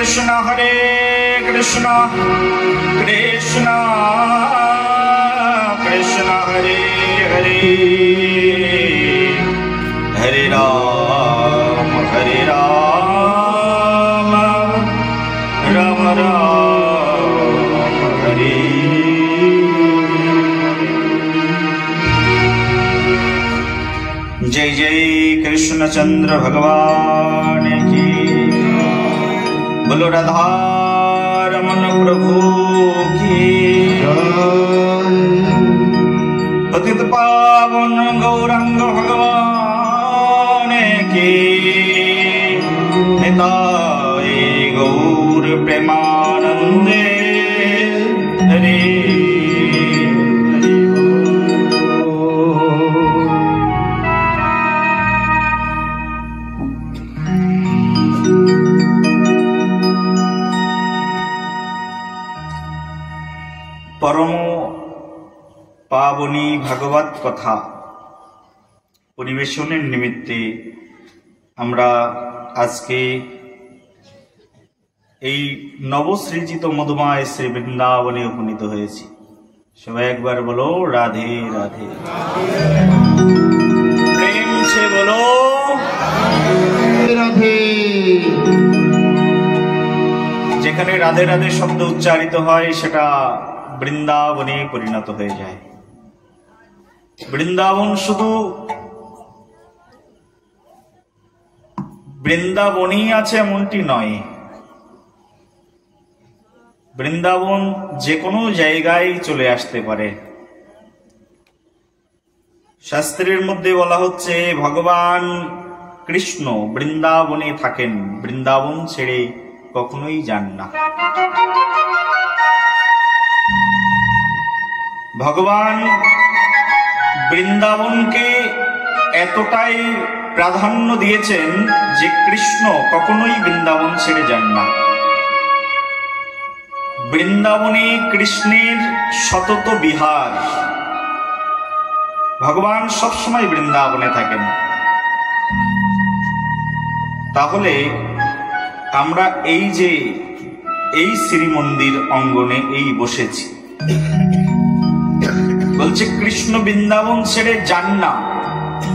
कृष्ण हरे कृष्ण कृष्ण कृष्ण हरे हरे हरे राम राम राम हरे। जय जय कृष्णचंद्र भगवान की। बोलो राधा रमन प्रभु की। पतित पावन गौरांग भगवान की। निताय गौर प्रेमानंदे हरे। परम पावनी भागवत कथा পরিবেশনের নিমিত্তে আমরা আজকে এই নবসৃজিত মধুময় শ্রী বৃন্দাবনে উপনীত হয়েছি। সবাই একবার বলো রাধে রাধে, প্রেম সে বলো রাধে। যেখানে রাধে রাধে শব্দ উচ্চারিত হয় সেটা বৃন্দাবনে পরিণত হয়ে যায়। বৃন্দাবন শুধু বৃন্দাবনই আছে এমনটি নয়, বৃন্দাবন যে কোনো জায়গায় চলে আসতে পারে। শাস্ত্রের মধ্যে বলা হচ্ছে ভগবান কৃষ্ণ বৃন্দাবনে থাকেন, বৃন্দাবন ছেড়ে কখনোই যান না। ভগবান বৃন্দাবনকে এতটাই প্রাধান্য দিয়েছেন যে কৃষ্ণ কখনোই বৃন্দাবন ছেড়ে যান না। বৃন্দাবনে কৃষ্ণের সতত বিহার, ভগবান সবসময় বৃন্দাবনে থাকেন। তাহলে আমরা এই যে এই শ্রীমন্দির অঙ্গনে এই বসেছি, বলছে কৃষ্ণ বৃন্দাবন ছেড়ে যান না,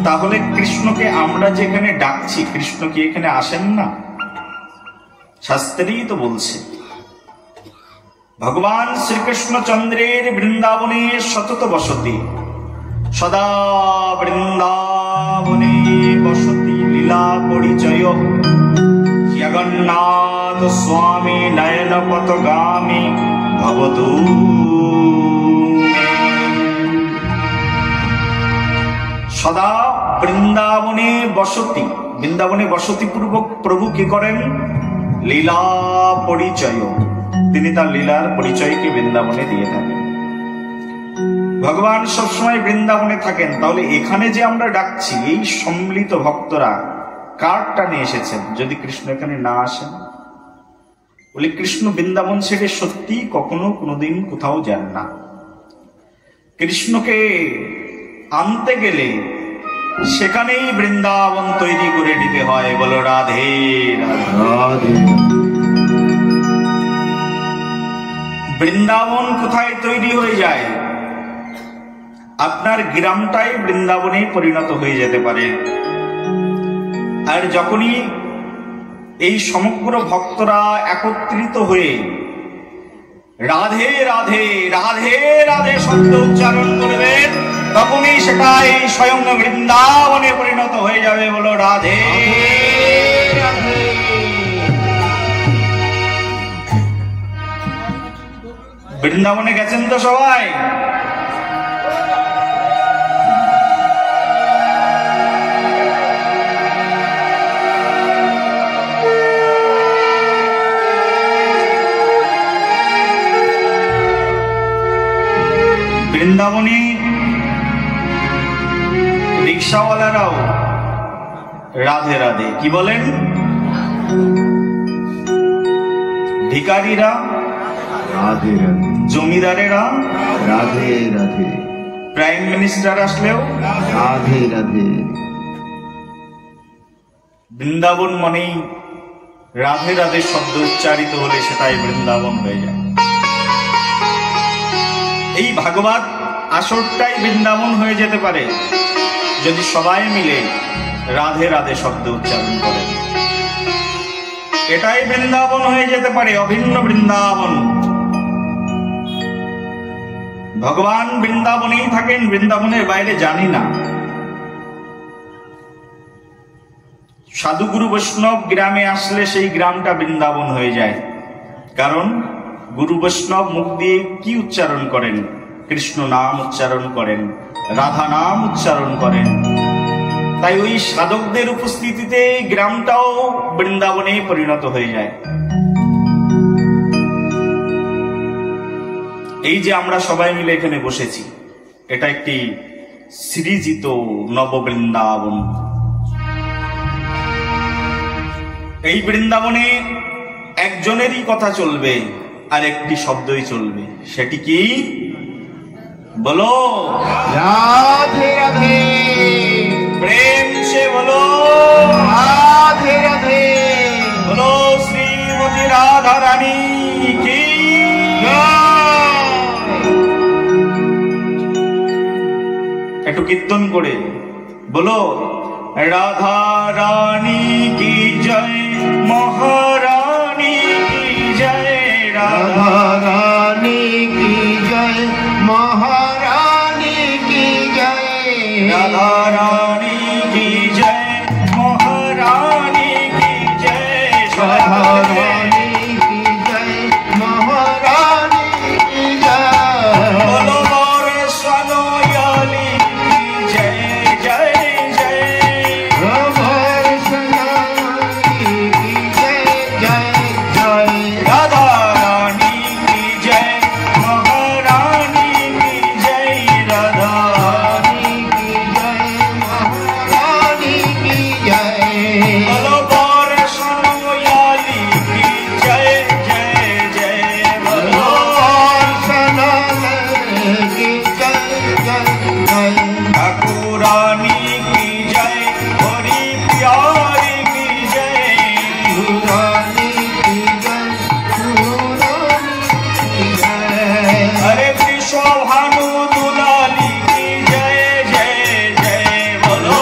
তাহলে কৃষ্ণকে আমরা যেখানে ডাকছি কৃষ্ণ কি এখানে আসেন না? শাস্ত্রেই তো বলছে ভগবান শ্রীকৃষ্ণচন্দ্রের বৃন্দাবনে সতত বসতি, সদা বৃন্দাবনে বসতি লীলা পরিচয় জগন্নাথ স্বামী নয়ন পথগামী ভবতু। সদা বৃন্দাবনে বসতি, বৃন্দাবনে বসতি পূর্বক প্রভু কি করেন? লীলা পরিচয়, তিনি তার লীলার পরিচয়কে বৃন্দাবনে দিয়ে থাকেন। ভগবান সবসময় বৃন্দাবনে থাকেন। তাহলে এখানে যে আমরা ডাকছি এই সম্মিলিত ভক্তরা কার টানে এসেছেন যদি কৃষ্ণ এখানে না আসেন? বলে কৃষ্ণ বৃন্দাবন ছেড়ে সত্যি কখনো কোনোদিন কোথাও যান না। কৃষ্ণকে আনতে গেলে সেখানেই বৃন্দাবন তৈরি করে নিতে হয়। বলো রাধে রাধে। বৃন্দাবন কোথায় তৈরি হয়ে যায়? আপনার গ্রামটাই বৃন্দাবনে পরিণত হয়ে যেতে পারে। আর যখনই এই সমগ্র ভক্তরা একত্রিত হয়ে রাধে রাধে রাধে রাধে শব্দ উচ্চারণ করবেন, তখনই সেটা এই স্বয়ং বৃন্দাবনে পরিণত হয়ে যাবে। বলো রাধে রাধে। বৃন্দাবনে গেছেন তো সবাই? বৃন্দাবনে রিক্সাওয়ালারাও রাধে রাধে কি বলেন? ভিখারিরা রাধে রাধে, জমিদারেরা রাধে রাধে, প্রাইম মিনিস্টার আসলেও রাধে রাধে। বৃন্দাবন মানেই রাধে রাধে শব্দ উচ্চারিত হলে সেটাই বৃন্দাবন হয়ে যায়। এই ভাগবত আসরটাই বৃন্দাবন হয়ে যেতে পারে যদি সবাই মিলে রাধে রাধে শব্দ উচ্চারণ করেন। এটাই বৃন্দাবন হয়ে যেতে পারে, অভিন্ন বৃন্দাবন। ভগবান বৃন্দাবনেই থাকেন, বৃন্দাবনের বাইরে জানি না। সাধুগুরু বৈষ্ণব গ্রামে আসলে সেই গ্রামটা বৃন্দাবন হয়ে যায়, কারণ গুরু বৈষ্ণব মুখ দিয়ে কি উচ্চারণ করেন? কৃষ্ণ নাম উচ্চারণ করেন, রাধা নাম উচ্চারণ করেন। তাই ওই সাধকদের উপস্থিতিতে গ্রামটাও বৃন্দাবনে পরিণত হয়ে যায়। এই যে আমরা সবাই মিলে এখানে বসেছি, এটা একটি সৃজিত নববৃন্দাবন। এই বৃন্দাবনে একজনেরই কথা চলবে, আর একটি শব্দই চলবে। সেটি কি? বলো রাধে রাধে। প্রেম সে বলো রাধে রাধে। বলো শ্রীমতী রাধা রানী কি। একটু কীর্তন করে বলো রাধা রানী কি জয়, মহারানী কি জয়। রাধা রানী কি জয়, মহারানী কি জয়। রাধা রানী কি জয়, মহারানী কি জয়। রাধা রানী কি জয়, মহারানী কি জয়। বলো মোর সনয়ালি কি জয় জয় জয়। রাধার সোনালি কি জয় জয় জয়। রাধা রানী কি জয়, মহারানী কি জয়। রাধা রানী কি জয়, মহারানী কি জয়। বলো মোর সনয়ালি কি জয় জয় জয়। বলো ঠাকুরানী কি জয়, হরি প্যারি কি জয়। হরে বৃষভানু দুলালি কি জয় জয় জয়। বলো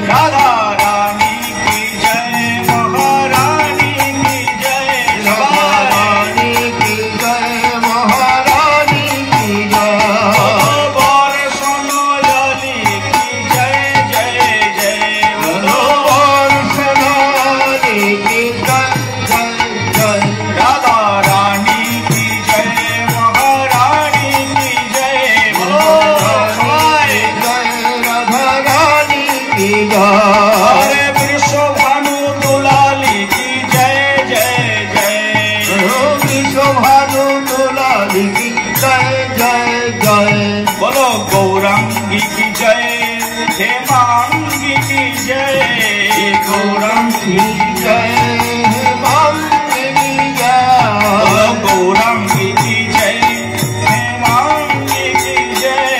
রাধা রানী কি জয়, মহারানী কি জয়। বর সনয়ালি কি জয় জয় জয়। বলো রাধা রানী কি জয়, মহারানী কি জয়। বলো সবাই হরে বৃষভানু দুলালি কি জয় জয় জয়। বলো গৌরাঙ্গী কি জয়, হেমাঙ্গী কি জয়। গৌরাঙ্গী কি জয়, বলো গৌরাঙ্গী কি জয়, হেমাঙ্গী কি জয়।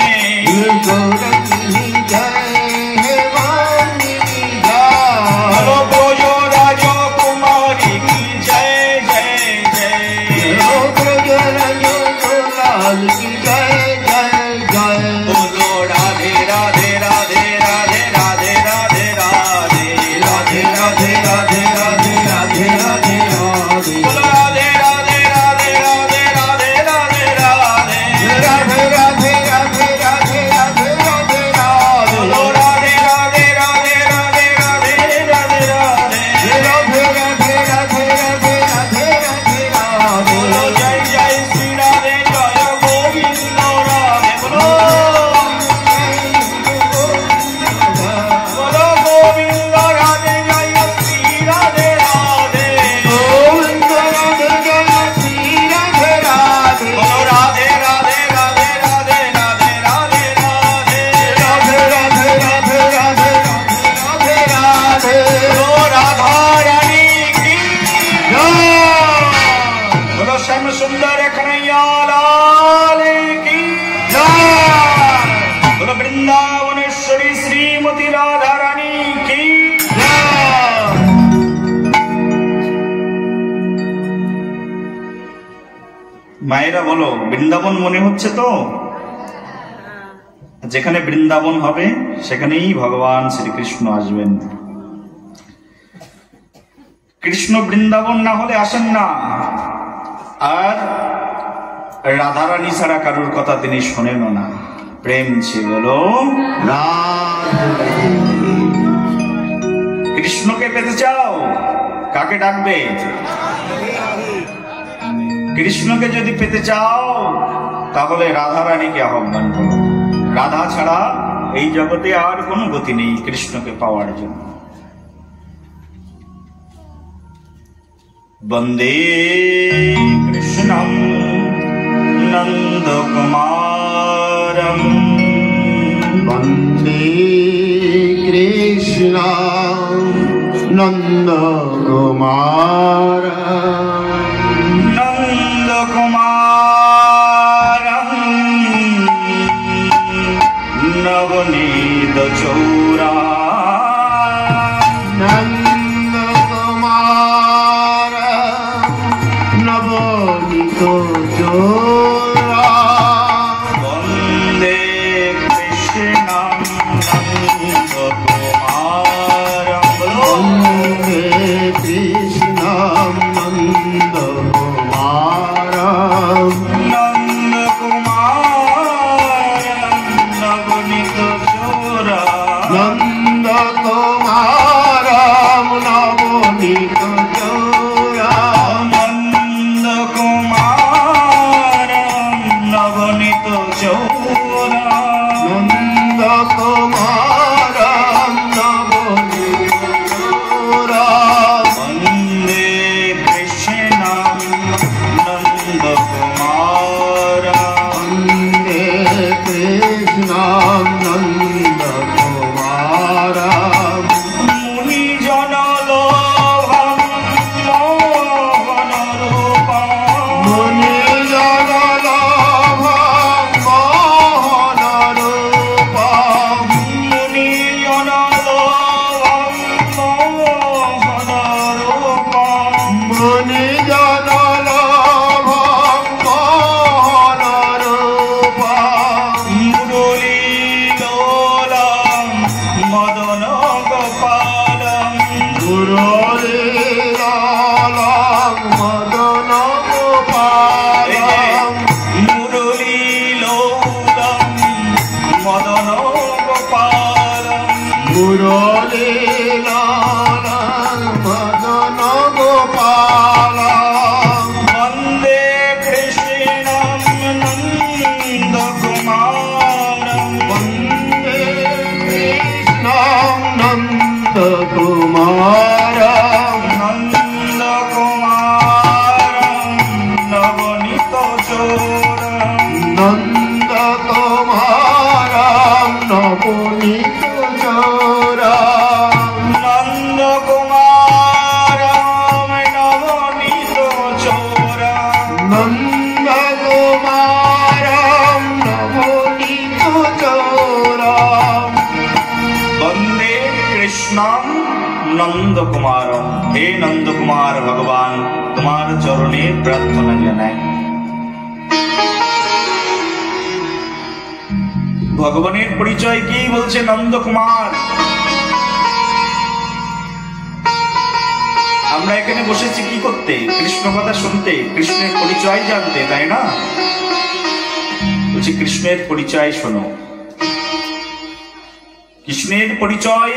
মায়েরা বলো, বৃন্দাবন মনে হচ্ছে তো? যেখানে বৃন্দাবন হবে সেখানেই ভগবান শ্রীকৃষ্ণ আসবেন। কৃষ্ণ বৃন্দাবন না হলে আসেন না। আর রাধারানী ছাড়া কারুর কথা তিনি শোনেন না। প্রেম ছে বলো কৃষ্ণকে পেতে চাও, কাকে ডাকবে? কৃষ্ণকে যদি পেতে চাও তাহলে রাধারানীকে আহ্বান করো। রাধা ছাড়া এই জগতে আর কোনো গতি নেই কৃষ্ণকে পাওয়ার জন্য। বন্দে কৃষ্ণম নন্দকুমারম, বন্দে কৃষ্ণ নন্দকুমারম, নন্দকুমারম নবনীত চৌরা, নন্দকুমারম নবনীত চৌরা, বন্দে কৃষ্ণম নন্দকুমারম, বন্দে কৃষ্ণ নন্দকুমারম, নন্দকুমারম নবনীত চৌরা, নন্দকুমারম নবনীত চৌরা, নন্দকুমারম নবনীত চৌরা, নন্দকুমারম নবনীত চৌরা, বন্দে কৃষ্ণম নন্দকুমারম, বন্দে কৃষ্ণ নন্দকুমারম, মুনি জনলোভম মোহন রূপম, মুনি জনলোভম মোহন রূপম, মুনি জনলোভম মোহন রূপম, মুনি জনলোভম মোহন রূপম, মুরলীলোলম মদন গোপালম, মুরলীলালম মদন গোপালম, মুরলীলোলম মদন গোপালম, মুরলীলালম মদন গোপালম, বন্দে কৃষ্ণম নন্দকুমারম, বন্দে কৃষ্ণ নন্দকুমারম, নন্দকুমারম নবনীত চৌরা, নন্দকুমারম নবনীত চৌরা, নন্দকুমারম নবনীত চৌরা, নন্দকুমারম নবনীত চৌরা, বন্দে কৃষ্ণম নন্দকুমারম। হে নন্দকুমার ভগবান, তোমার চরণে প্রার্থনা জানাই। ভগবানের পরিচয় কি বলছে নন্দকুমার? আমরা এখানে বসেছি কি করতে? কৃষ্ণ কথা শুনতে, কৃষ্ণের পরিচয় জানতে, তাই না? বলছি কৃষ্ণের পরিচয় শোনো। কৃষ্ণের পরিচয়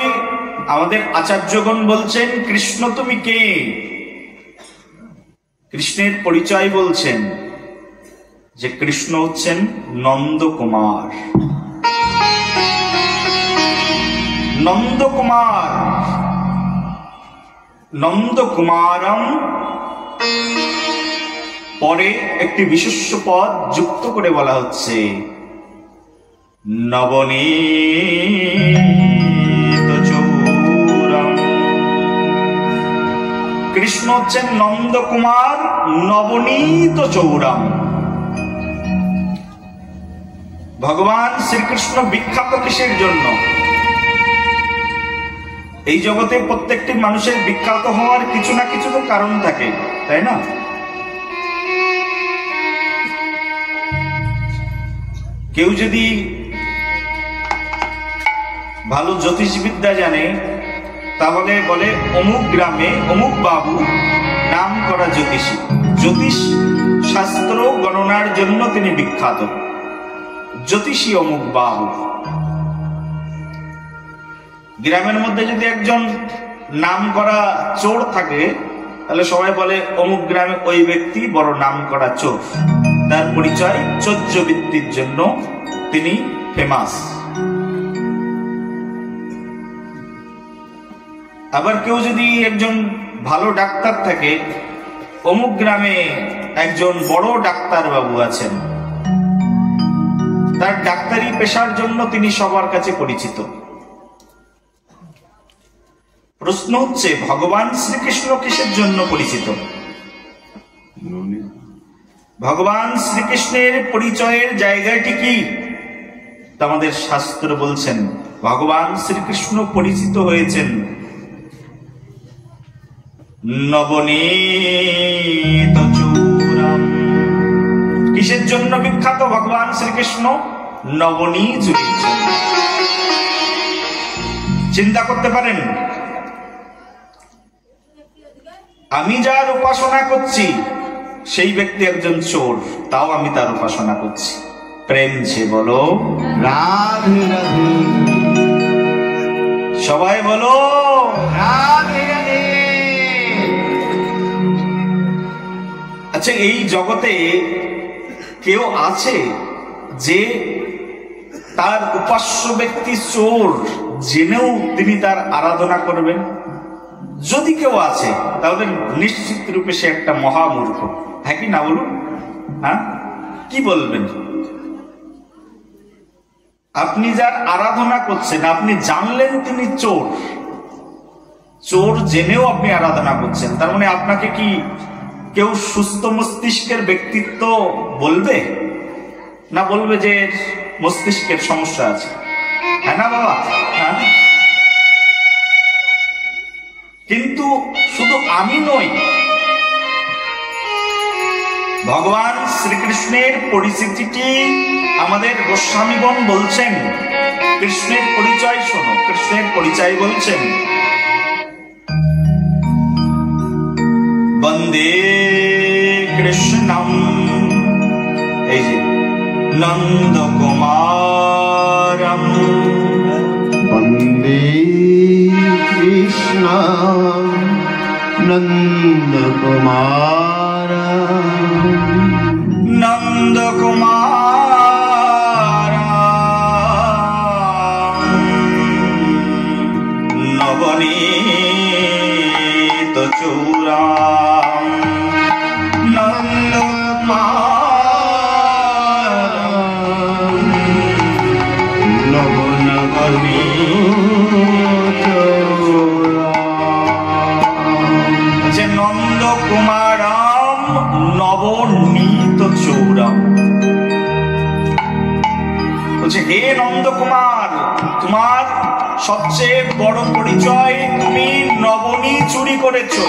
আমাদের আচার্যগণ বলছেন, কৃষ্ণ তুমি কে? কৃষ্ণের পরিচয় বলছেন যে কৃষ্ণ হচ্ছেন নন্দকুমার। নন্দকুমার, নন্দকুমারম পরে একটি বিশেষ্য পদ যুক্ত করে বলা হচ্ছে নবনীত চৌরম। কৃষ্ণ হচ্ছেন নন্দকুমার নবনীত চৌরম। ভগবান শ্রীকৃষ্ণ বিখ্যাত কিসের জন্য? এই জগতে প্রত্যেকটি মানুষের বিখ্যাত হওয়ার কিছু না কিছু তো কারণ থাকে, তাই না? কেউ যদি ভালো জ্যোতিষবিদ্যা জানে তাহলে বলে অমুক গ্রামে অমুক বাবু নাম করা জ্যোতিষী, জ্যোতিষ শাস্ত্র গণনার জন্য তিনি বিখ্যাত, জ্যোতিষী অমুক বাবু। গ্রামের মধ্যে যদি একজন নাম করা চোর থাকে তাহলে সবাই বলে অমুক গ্রামে ওই ব্যক্তি বড় নাম করা চোর, তার পরিচয় চৌর্যবৃত্তির জন্য তিনি ফেমাস। আবার কেউ যদি একজন ভালো ডাক্তার থাকে, অমুক গ্রামে একজন বড় ডাক্তার বাবু আছেন, তার ডাক্তারি পেশার জন্য তিনি সবার কাছে পরিচিত। প্রশ্ন হচ্ছে ভগবান শ্রীকৃষ্ণ কিসের জন্য পরিচিত? ভগবান শ্রীকৃষ্ণের পরিচয়ের জায়গাটি কি? আমাদের শাস্ত্র বলছেন ভগবান শ্রীকৃষ্ণ পরিচিত হয়েছেন নবনীত চূড়াম। কিসের জন্য বিখ্যাত ভগবান শ্রীকৃষ্ণ? নবনীত চূড়ার জন্য। চিন্তা করতে পারেন, আমি যার উপাসনা করছি সেই ব্যক্তি একজন চোর, তাও আমি তার উপাসনা করছি। প্রেম ছে বলো রাধে রাধে, সবাই বলো রাধে রাধে। আচ্ছা, এই জগতে কেউ আছে যে তার উপাস্য ব্যক্তি চোর জেনেও তিনি তার আরাধনা করবেন? যদি কেউ আছে তাহলে নিশ্চিত রূপে সে একটা মহামূর্খ। হ্যাঁ কি না বলুন? হ্যাঁ, কি বলবেন? আপনি যার আরাধনা করছেন, আপনি জানলেন তিনি চোর, চোর জেনেও আপনি আরাধনা করছেন, তার মানে আপনাকে কি কেউ সুস্থ মস্তিষ্কের ব্যক্তিত্ব বলবে? না বলবে যে মস্তিষ্কের সমস্যা আছে? হ্যাঁ না বাবা? হ্যাঁ। কিন্তু শুধু আমি নই, ভগবান শ্রীকৃষ্ণের পরিচিতিটি আমাদের গোস্বামীগণ বলছেন। কৃষ্ণের পরিচয় শোনো, কৃষ্ণের পরিচয় বলছেন বন্দে কৃষ্ণম, এই যে নন্দ কুমারম, বন্দে কৃষ্ণ নন্দ কুমার, নন্দ কুমার নবনীত চূড়া, নন্দ কুমার নব নবনীত যে নন্দ কুমারম নবনীত চৌরম। বলছে হে নন্দ কুমার, তোমার সবচেয়ে বড় পরিচয় তুমি নবনী চুরি করেছো।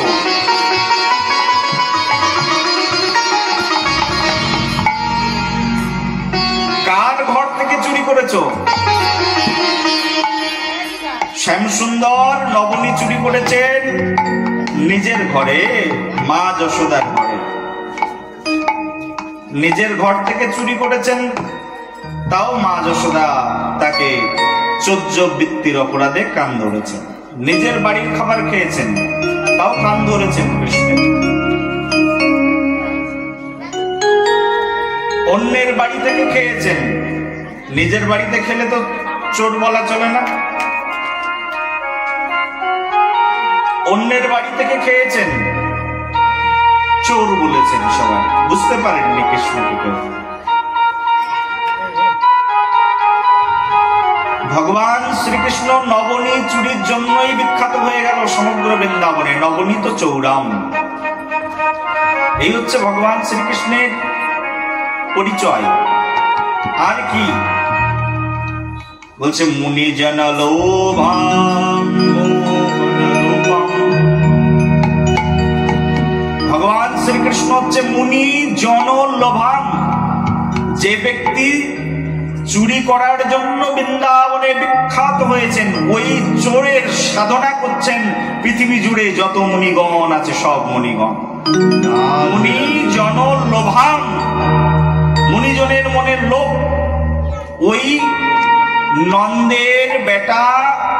কার ঘর থেকে চুরি করেছো? শ্যামসুন্দর নবনী চুরি করেছেন নিজের ঘরে, মা যশোদার ঘরে। নিজের ঘর থেকে চুরি করেছেন, তাও মা যশোদা তাকে চৌর্যবৃত্তির অপরাধে কান ধরেছেন। নিজের বাড়ির খাবার খেয়েছেন, তাও কান ধরেছেন কৃষ্ণের। অন্যের বাড়ি থেকে খেয়েছেন, নিজের বাড়িতে খেলে তো চোর বলা চলে না। অন্যের বাড়ি থেকে খেয়েছেন, চোর বলেছেন সবাই। বুঝতে পারেননি কৃষ্ণকে। ভগবান শ্রীকৃষ্ণ নবনী চুরির জন্যই বিখ্যাত হয়ে গেল সমগ্র বৃন্দাবনে, নবনীত চৌরাম। এই হচ্ছে ভগবান শ্রীকৃষ্ণের পরিচয়। আর কি বলছে? মুনি জন লোভাম, ভগবান শ্রীকৃষ্ণ হচ্ছে মুনি জন লোভাম। যে ব্যক্তি চুরি করার জন্য বৃন্দাবনে বিখ্যাত হয়েছেন। ওই চোরের সাধনা করছেন পৃথিবী জুড়ে যত মুনিগণ আছে, সব মুনিগণ। মুনিজন লোভান, মুনিজনের মনের লোভ। ওই নন্দের বেটা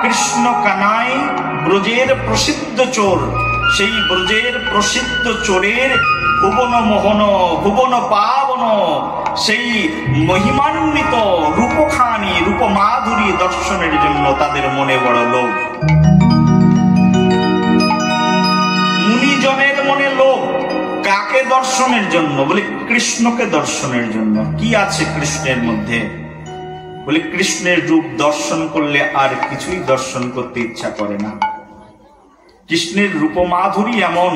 কৃষ্ণ কানাই ব্রজের প্রসিদ্ধ চোর, সেই ব্রজের প্রসিদ্ধ চোরের ভুবন মোহন ভুবন পাবন সেই মহিমান্বিত রূপখানি রূপমাধুরী দর্শনের জন্য তাদের মনে বড় লোভ। মুনিজনের মনে লোভ কাকে দর্শনের জন্য? বলে কৃষ্ণকে দর্শনের জন্য। কি আছে কৃষ্ণের মধ্যে? বলে কৃষ্ণের রূপ দর্শন করলে আর কিছুই দর্শন করতে ইচ্ছা করে না। কৃষ্ণের রূপমাধুরী এমন,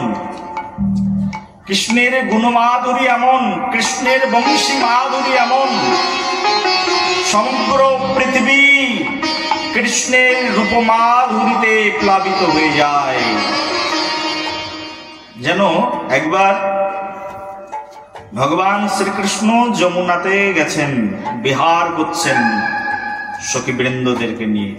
কৃষ্ণের গুণমাধুরী এমন, কৃষ্ণের বংশী মাধুরী এমন, সমগ্র পৃথিবী কৃষ্ণের রূপমাধুরীতে প্লাবিত হয়ে যায়। যেন একবার ভগবান শ্রীকৃষ্ণ যমুনাতে গেছেন, বিহার করছেন সখীবৃন্দদেরকে নিয়ে।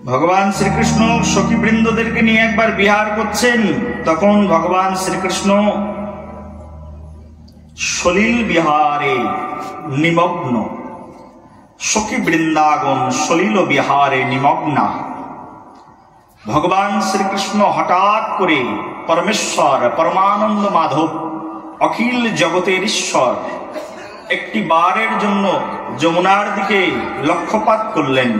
ভগবান শ্রীকৃষ্ণ সখীবৃন্দদেরকে নিয়ে একবার বিহার করছেন। তখন ভগবান শ্রীকৃষ্ণ সলিল বিহারে নিমগ্ন, সখী বৃন্দাগণ সলিল বিহারে নিমগ্না। ভগবান শ্রীকৃষ্ণ হঠাৎ করে পরমেশ্বর পরমানন্দ মাধব অখিল জগতের ঈশ্বর একটি বারের জন্য যমুনার দিকে লক্ষ্যপাত করলেন।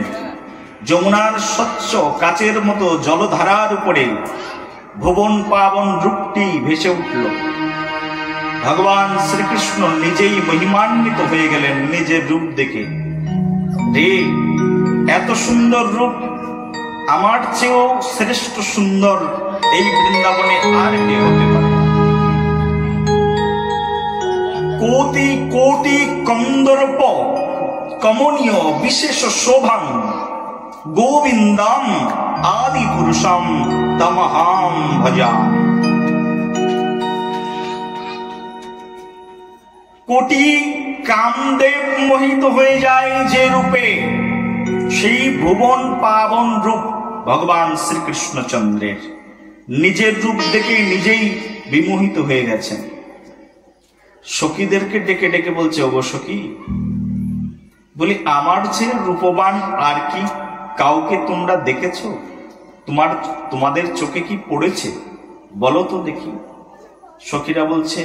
যমুনার স্বচ্ছ কাচের মতো জলধারার উপরে ভুবন পাবন রূপটি ভেসে উঠল। ভগবান শ্রীকৃষ্ণ নিজেই মহিমান্বিত হয়ে গেলেন নিজের রূপ দেখে। রে, এত সুন্দর রূপ, আমার চেয়েও শ্রেষ্ঠ সুন্দর এই বৃন্দাবনে আর কে হতে পারে? কোটি কোটি কন্দর্প কমনীয় বিশেষ শোভাং গোবিন্দম আদি পুরুষম তমহাম ভজামি। কোটি কামদেব মোহিত হয়ে যায় যে রূপে, সেই ভুবন পাবন রূপ ভগবান শ্রীকৃষ্ণচন্দ্রের। নিজের রূপ দেখে নিজেই বিমোহিত হয়ে গেছেন। সখীদেরকে ডেকে ডেকে বলছে, ওগো সখী, বলি আমার যে রূপবান আর কি কাউকে তোমরা দেখেছো? তোমাদের চোখে কি পড়েছে? বলো তো দেখি। সখীরা বলছে,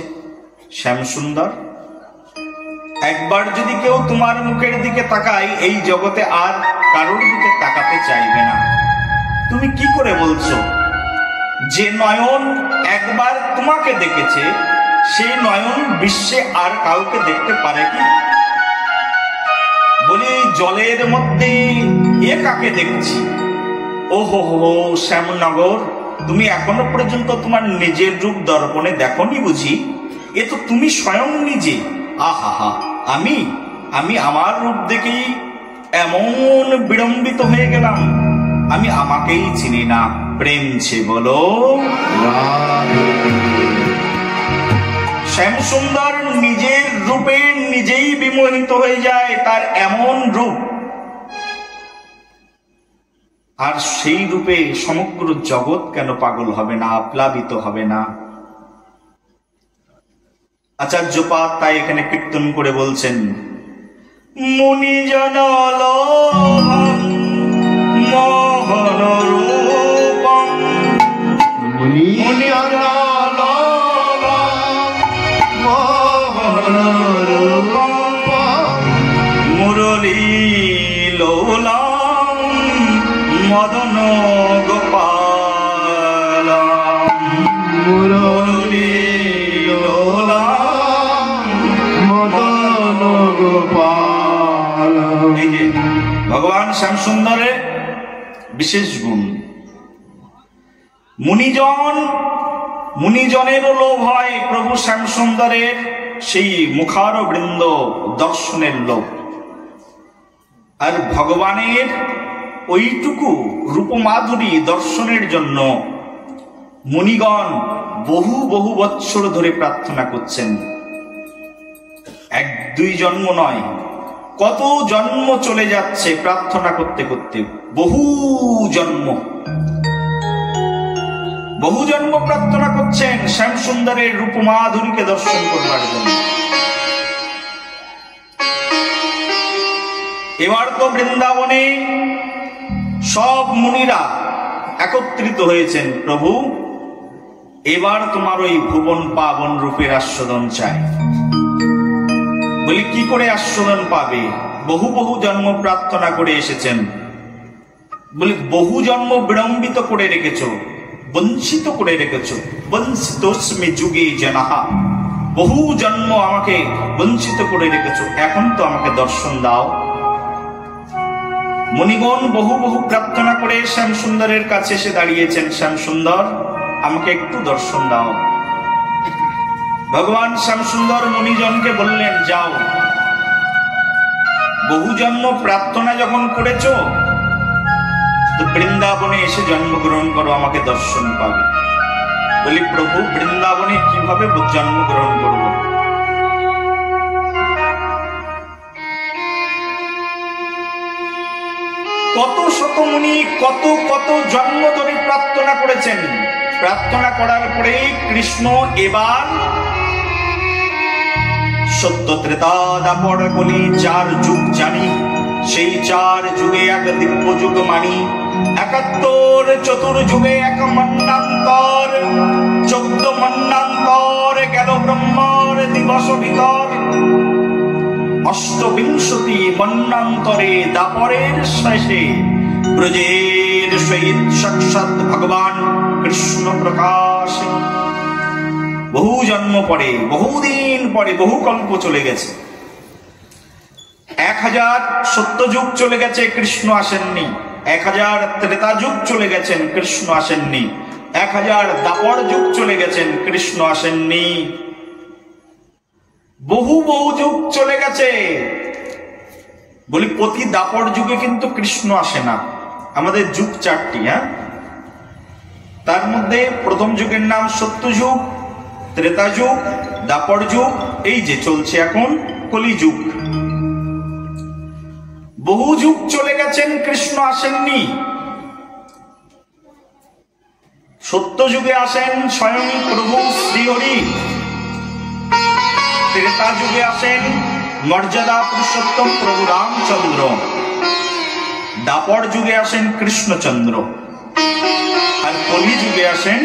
শ্যামসুন্দর, একবার যদি কেউ তোমার মুখের দিকে তাকায়, এই জগতে আর কারোর দিকে তাকাতে চাইবে না। তুমি কি করে বলছো? যে নয়ন একবার তোমাকে দেখেছে, সেই নয়ন বিশ্বে আর কাউকে দেখতে পারে কি? বলি জলের মধ্যে এ কাকে দেখছি? ওহো হো শ্যামনগর, তুমি এখনো পর্যন্ত তোমার নিজের রূপ দর্পণে দেখনি বুঝি? এ তো তুমি স্বয়ং নিজে। আহা, আমি আমার রূপ দেখেই এমন বিড়ম্বিত হয়ে গেলাম, আমি আমাকেই চিনি না। প্রেম ছে বলো। শ্যামসুন্দর নিজের রূপে নিজেই বিমোহিত হয়ে যায়, তার এমন রূপ। আর সেই রূপে সমগ্র জগৎ কেন পাগল হবে না, প্লাবিত হবে না? আচার্যপাদ তাই এখানে কীর্তন করে বলছেন, মুনিজন লোভং মোহন রূপং, মুনিজন লোভং মোহন রূপং মুরলী লোলাং মদন গোপালং, মুরলী লোলাং মদন গোপালং। এই যে ভগবান শ্যামসুন্দরের বিশেষ গুণ। মুনিজনের লোভ হয় প্রভু শ্যামসুন্দরের সেই মুখার বৃন্দ দর্শনের লোভ। আর ভগবানের ওইটুকু রূপমাধুরী দর্শনের জন্য মুনিগণ বহু বহু বৎসর ধরে প্রার্থনা করছেন, দুই জন্ম নয়, কত জন্ম চলে যাচ্ছে প্রার্থনা করতে করতে, বহু জন্ম প্রার্থনা করছেন শ্যাম সুন্দরের রূপমাধুরীকে দর্শন করবার জন্য। এবার তো বৃন্দাবনে সব মুনিরা একত্রিত হয়েছেন, প্রভু এবার তোমার ওই ভুবন পাবন রূপের আস্বাদন চাই। বলি কি করে আস্বাদন পাবে? বহু বহু জন্ম প্রার্থনা করে এসেছেন, বলি বহু জন্ম বিড়ম্বিত করে রেখেছ, বঞ্চিত করে রেখেছ। বঞ্চিতস্মি যুগে জনাহা, বহু জন্ম আমাকে বঞ্চিত করে রেখেছ, এখন তো আমাকে দর্শন দাও। মুনিগণ বহু বহু প্রার্থনা করে শ্যাম সুন্দরের কাছে এসে দাঁড়িয়েছেন, শ্যাম সুন্দর আমাকে একটু দর্শন দাও। ভগবান শ্যাম সুন্দর মুনিজনকে বললেন, যাও, বহু জন্ম প্রার্থনা যখন করেছ তো বৃন্দাবনে এসে জন্মগ্রহণ করো, আমাকে দর্শন পাবে। বলি প্রভু বৃন্দাবনে কিভাবে জন্মগ্রহণ করব? কত শত মুনি কত কত জন্ম ধরে প্রার্থনা করেছেন। প্রার্থনা করার পরে কৃষ্ণ এবার সত্য ত্রেতা দাপর কলি 4 যুগ জানি, সেই 4 যুগে এক দিব্য যুগ মানি। 71 চতুর্যুগে এক মন্নান্তর, 14 মন্নান্তর গেল ব্রহ্মর দিবস ভিতর। 28 মন্নান্তরে দাপরের শেষে ব্রজের সহিত সাক্ষাৎ ভগবান কৃষ্ণ প্রকাশ। বহু জন্ম পরে, বহুদিন পরে, বহু কল্প চলে গেছে, 1000 সত্য যুগ চলে গেছে, কৃষ্ণ আসেননি। 1000 ত্রেতা যুগ চলে গেছেন, কৃষ্ণ আসেননি। 1000 দাপর যুগ চলে গেছেন, কৃষ্ণ আসেননি। বহু বহু যুগ চলে গেছে। বলি প্রতি দাপর যুগে কিন্তু কৃষ্ণ আসে না। আমাদের যুগ 4টি, হ্যাঁ, তার মধ্যে প্রথম যুগের নাম সত্য যুগ, ত্রেতা যুগ, দাপর যুগ, এই যে চলছে এখন কলিযুগ। বহু যুগ চলে গেছেন, কৃষ্ণ আসেননি। সত্য যুগে আসেন স্বয়ং প্রভু শ্রীহরি, ত্রেতা যুগে আসেন মর্যাদা পুরুষোত্তম প্রভু রামচন্দ্র, দাপর যুগে আসেন কৃষ্ণচন্দ্র, আর কলি যুগে আসেন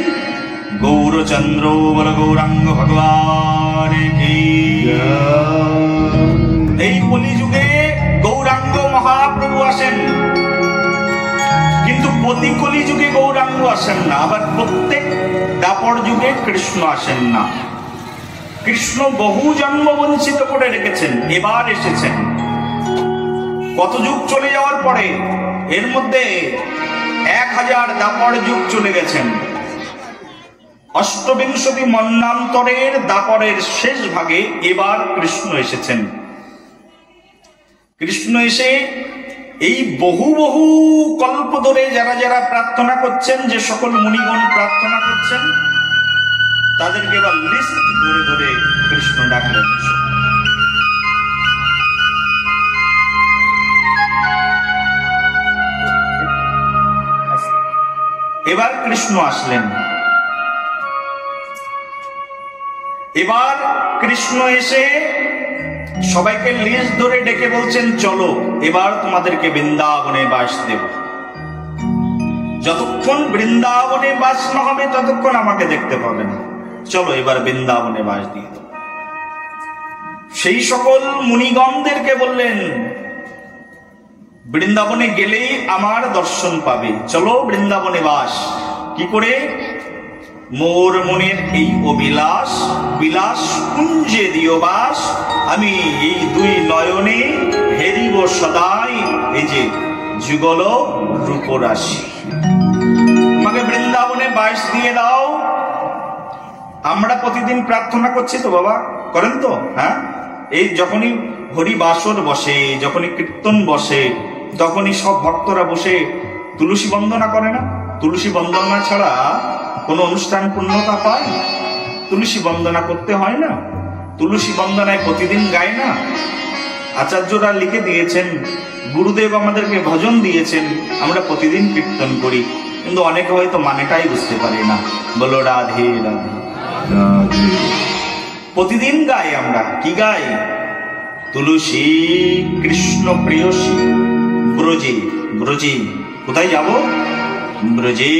গৌরচন্দ্র। বল গৌরাঙ্গ ভগবান কি। এই কলি যুগে গৌরাঙ্গ মহাপ্রভু আসেন, কিন্তু প্রতি কলি যুগে গৌরাঙ্গ আসেন না, আবার প্রত্যেক দাপর যুগে কৃষ্ণ আসেন না। কৃষ্ণ বহু জন্ম বঞ্চিত করে রেখেছেন, এবার এসেছেন। কত যুগ চলে যাওয়ার পরে এর মধ্যে 1000 দাপর যুগ চলে গেছেন। 28 মন্নান্তরের দাপরের শেষ ভাগে এবার কৃষ্ণ এসেছেন। কৃষ্ণ এসে এই বহু বহু কল্প ধরে যারা যারা প্রার্থনা করছেন, যে সকল মুনিগণ প্রার্থনা করছেন, তাদেরকে এবার লিস্ট ধরে ধরে কৃষ্ণ ডাকলেন। এবার কৃষ্ণ আসলেন। এবার কৃষ্ণ এসে সবাইকে লিস্ট ধরে ডেকে বলছেন, চলো এবার তোমাদেরকে বৃন্দাবনে বাস দেব। যতক্ষণ বৃন্দাবনে বাস না হবে ততক্ষণ আমাকে দেখতে পাবে না। চলো এবার বৃন্দাবনে বাস দিয়ে দেব। সেই সকল মুনিগণদেরকে বললেন, বৃন্দাবনে গেলেই আমার দর্শন পাবে, চলো বৃন্দাবনে বাস। কি করে? মোর মনের এই অবিলাস, বিলাস কুঞ্জে দিও বাস, আমি এই 2 নয়নে হেরিব সদাই, এই যে যুগল রূপরাশি। আমাকে বৃন্দাবনে বাস দিয়ে দাও। আমরা প্রতিদিন প্রার্থনা করছি তো বাবা, করেন তো? হ্যাঁ, এই যখনই হরি বাসর বসে, যখনই কীর্তন বসে, তখনই সব ভক্তরা বসে তুলসী বন্দনা করে না? তুলসী বন্দনা ছাড়া কোন অনুষ্ঠান পূর্ণতা পায়? তুলসী বন্দনা করতে হয় না? তুলসী বন্দনায় প্রতিদিন গায় না? আচার্যরা লিখে দিয়েছেন, গুরুদেব আমাদেরকে ভজন দিয়েছেন, আমরা প্রতিদিন কীর্তন করি, কিন্তু অনেকে হয়তো মানেটাই বুঝতে পারি না। বলো রাধে রাধে। রাধে প্রতিদিন গাই আমরা, কি গাই? তুলসী কৃষ্ণ প্রেয়সী ব্রজে ব্রজে। কোথায় যাব? ব্রজে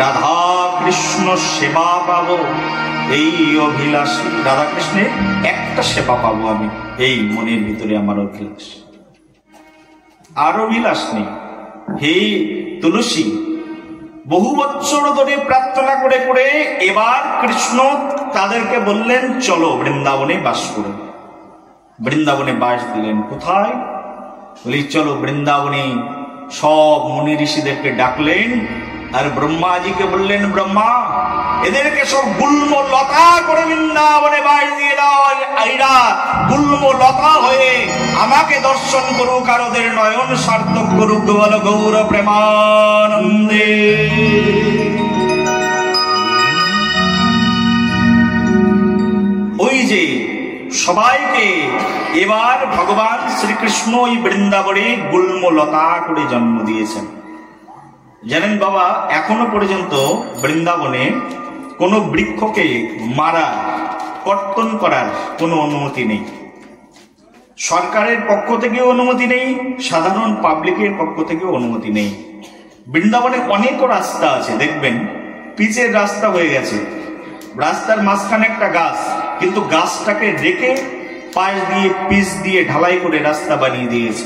রাধা কৃষ্ণ সেবা পাবো, এই অভিলাষী। রাধা কৃষ্ণের একটা সেবা পাবো আমি, এই মনের ভিতরে আমার অভিলাষ, আর অভিলাষ নেই। হে তুলসী, বহু বছর ধরে প্রার্থনা করে করে এবার কৃষ্ণ তাদেরকে বললেন, চলো বৃন্দাবনে বাস করো। বৃন্দাবনে বাস দিলেন। কোথায়? বলি চলো বৃন্দাবনে। সব মুনি ঋষিদেরকে ডাকলেন, আর ব্রহ্মাজিকে বললেন, ব্রহ্মা এদেরকে সব গুল্ম লতা করে বৃন্দাবনে বাস দিয়ে দাও, এরা গুল্ম লতা হয়ে আমাকে দর্শন করুক, আর ওদের নয়ন সার্থক করুক। বল গৌর প্রেমানন্দে। ওই যে সবাইকে এবার ভগবান শ্রীকৃষ্ণ ওই বৃন্দাবনে গুল্ম লতা করে জন্ম দিয়েছেন। জানেন বাবা, এখনো পর্যন্ত বৃন্দাবনে কোনো বৃক্ষকে মারা কর্তন করার কোনো অনুমতি নেই। সরকারের পক্ষ থেকেও অনুমতি নেই, সাধারণ পাবলিকের পক্ষ থেকেও অনুমতি নেই। বৃন্দাবনে অনেক রাস্তা আছে, দেখবেন পিচের রাস্তা হয়ে গেছে, রাস্তার মাঝখানে একটা গাছ, কিন্তু গাছটাকে রেখে পাশ দিয়ে পিচ দিয়ে ঢালাই করে রাস্তা বানিয়ে দিয়েছে।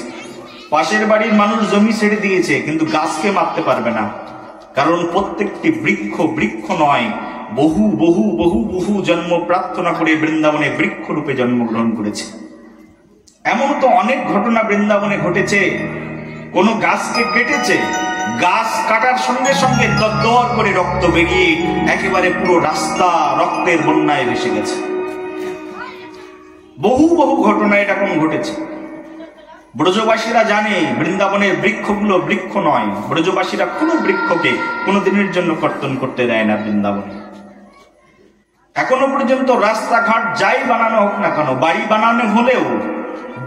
পাশের বাড়ির মানুষ জমি ছেড়ে দিয়েছে, কিন্তু গাছকে মারতে পারবে না, কারণ প্রত্যেকটি বৃক্ষ বৃক্ষ নয়, বহু বহু বহু বহু জন্ম প্রার্থনা করে বৃন্দাবনে বৃক্ষ রূপে জন্মগ্রহণ করেছে। এমন তো অনেক ঘটনা বৃন্দাবনে ঘটেছে, কোন গাছকে কেটেছে, গাছ কাটার সঙ্গে সঙ্গে দরদর করে রক্ত বেরিয়ে একেবারে পুরো রাস্তা রক্তের বন্যায় ভেসে গেছে। বহু বহু ঘটনা এরকম ঘটেছে। ব্রজবাসীরা জানে বৃন্দাবনের বৃক্ষগুলো বৃক্ষ নয়, ব্রজবাসীরা কোনো বৃক্ষকে কোনো দিনের জন্য কর্তন করতে দেয় না বৃন্দাবনে। এখনো পর্যন্ত রাস্তাঘাট যাই বানানো হোক না কেন, বাড়ি বানানো হলেও